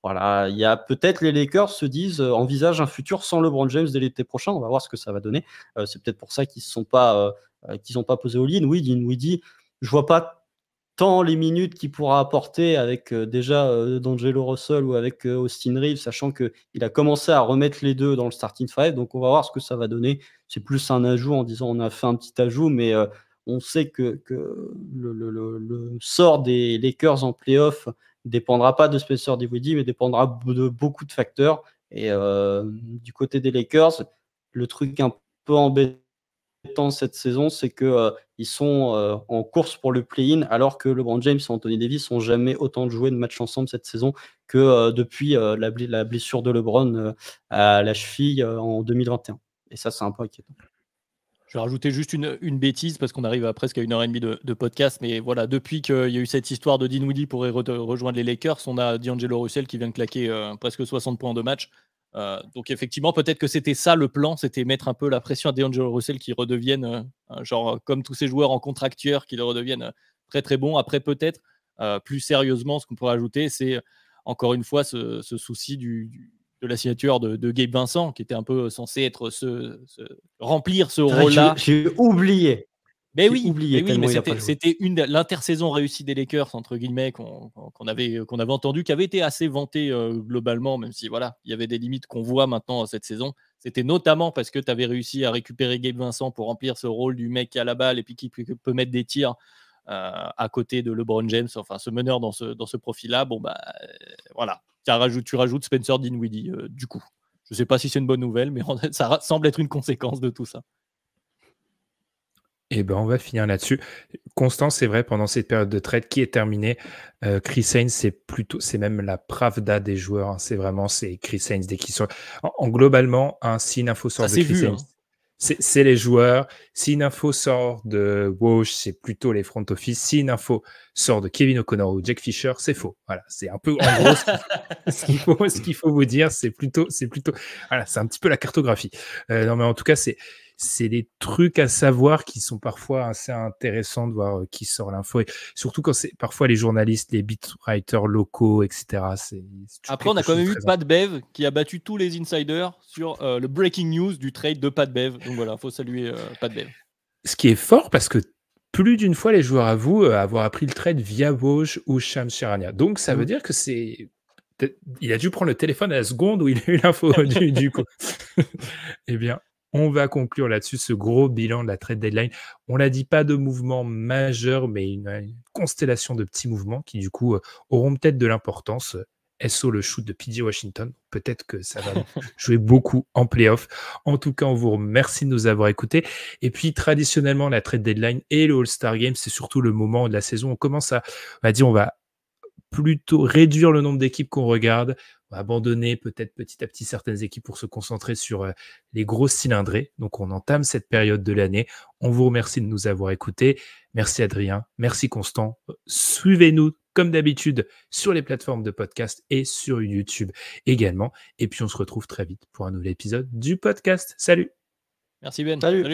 Voilà, il y a peut-être les Lakers se disent, envisagent un futur sans LeBron James dès l'été prochain. On va voir ce que ça va donner. C'est peut-être pour ça qu'ils n'ont pas posé all-in. Oui, Dinwiddie, je vois pas tant les minutes qu'il pourra apporter avec déjà D'Angelo Russell ou avec Austin Reeves, sachant qu'il a commencé à remettre les deux dans le starting five. Donc on va voir ce que ça va donner. C'est plus un ajout en disant on a fait un petit ajout, mais on sait que le sort des Lakers en playoff dépendra pas de Spencer Dinwiddie, mais dépendra de beaucoup de facteurs. Et du côté des Lakers, le truc un peu embêtant cette saison, c'est que ils sont en course pour le play-in, alors que LeBron James et Anthony Davis n'ont jamais autant joué de matchs ensemble cette saison que depuis la blessure de LeBron à la cheville en 2021. Et ça, c'est un peu inquiétant. Je vais rajouter juste une bêtise parce qu'on arrive presque à 1h30 de podcast. Mais voilà, depuis qu'il y a eu cette histoire de Dinwiddie pour rejoindre les Lakers, on a D'Angelo Russell qui vient de claquer presque 60 points de match. Donc effectivement, peut-être que c'était ça le plan, c'était mettre un peu la pression à D'Angelo Russell qui redevienne, genre comme tous ces joueurs en contractueur, qui redeviennent très très bons. Après, peut-être, plus sérieusement, ce qu'on pourrait ajouter, c'est encore une fois ce souci de la signature de Gabe Vincent, qui était un peu censé être remplir ce rôle-là. J'ai oublié. Mais oui, mais c'était l'intersaison réussie des Lakers, entre guillemets, qu'on avait entendu, qui avait été assez vanté globalement, même si voilà, il y avait des limites qu'on voit maintenant cette saison. C'était notamment parce que tu avais réussi à récupérer Gabe Vincent pour remplir ce rôle du mec qui a la balle et puis qui peut mettre des tirs à côté de LeBron James, enfin ce meneur dans ce profil-là. Bon, bah voilà, tu rajoutes Spencer Dinwiddie du coup. Je ne sais pas si c'est une bonne nouvelle, mais ça semble être une conséquence de tout ça. Eh ben, on va finir là-dessus. Constant, c'est vrai, pendant cette période de trade qui est terminée, Chris Haynes, c'est même la pravda des joueurs. Hein. C'est Chris Haynes dès qu'ils sont. Globalement, si une info sort de Chris Haynes, c'est les joueurs. Si une info sort de Woj, c'est plutôt les front office. Si une info sort de Kevin O'Connor ou Jack Fisher, c'est faux. Voilà, c'est un peu en gros ce qu'il faut vous dire. C'est plutôt. Voilà, c'est un petit peu la cartographie. Non, mais en tout cas, c'est des trucs à savoir qui sont parfois assez intéressants de voir qui sort l'info. Et surtout quand c'est parfois les journalistes, les beatwriters locaux, etc. Après, on a quand même eu Pat Bev qui a battu tous les insiders sur le breaking news du trade de Pat Bev. Donc voilà, il faut saluer Pat Bev. Ce qui est fort parce que plus d'une fois, les joueurs avouent avoir appris le trade via Woj ou Shams Charania. Donc ça veut dire que il a dû prendre le téléphone à la seconde où il a eu l'info du coup. Eh bien, on va conclure là-dessus ce gros bilan de la trade deadline. On l'a dit, pas de mouvement majeur, mais une constellation de petits mouvements qui, du coup, auront peut-être de l'importance. SO le shoot de PJ Washington. Peut-être que ça va jouer beaucoup en playoff. En tout cas, on vous remercie de nous avoir écoutés. Et puis, traditionnellement, la trade deadline et le All-Star Game, c'est surtout le moment de la saison. On va plutôt réduire le nombre d'équipes qu'on regarde, on va abandonner peut-être petit à petit certaines équipes pour se concentrer sur les grosses cylindrées. Donc, on entame cette période de l'année. On vous remercie de nous avoir écoutés. Merci Adrien, merci Constant. Suivez-nous comme d'habitude sur les plateformes de podcast et sur YouTube également. Et puis, on se retrouve très vite pour un nouvel épisode du podcast. Salut! Merci Ben. Salut.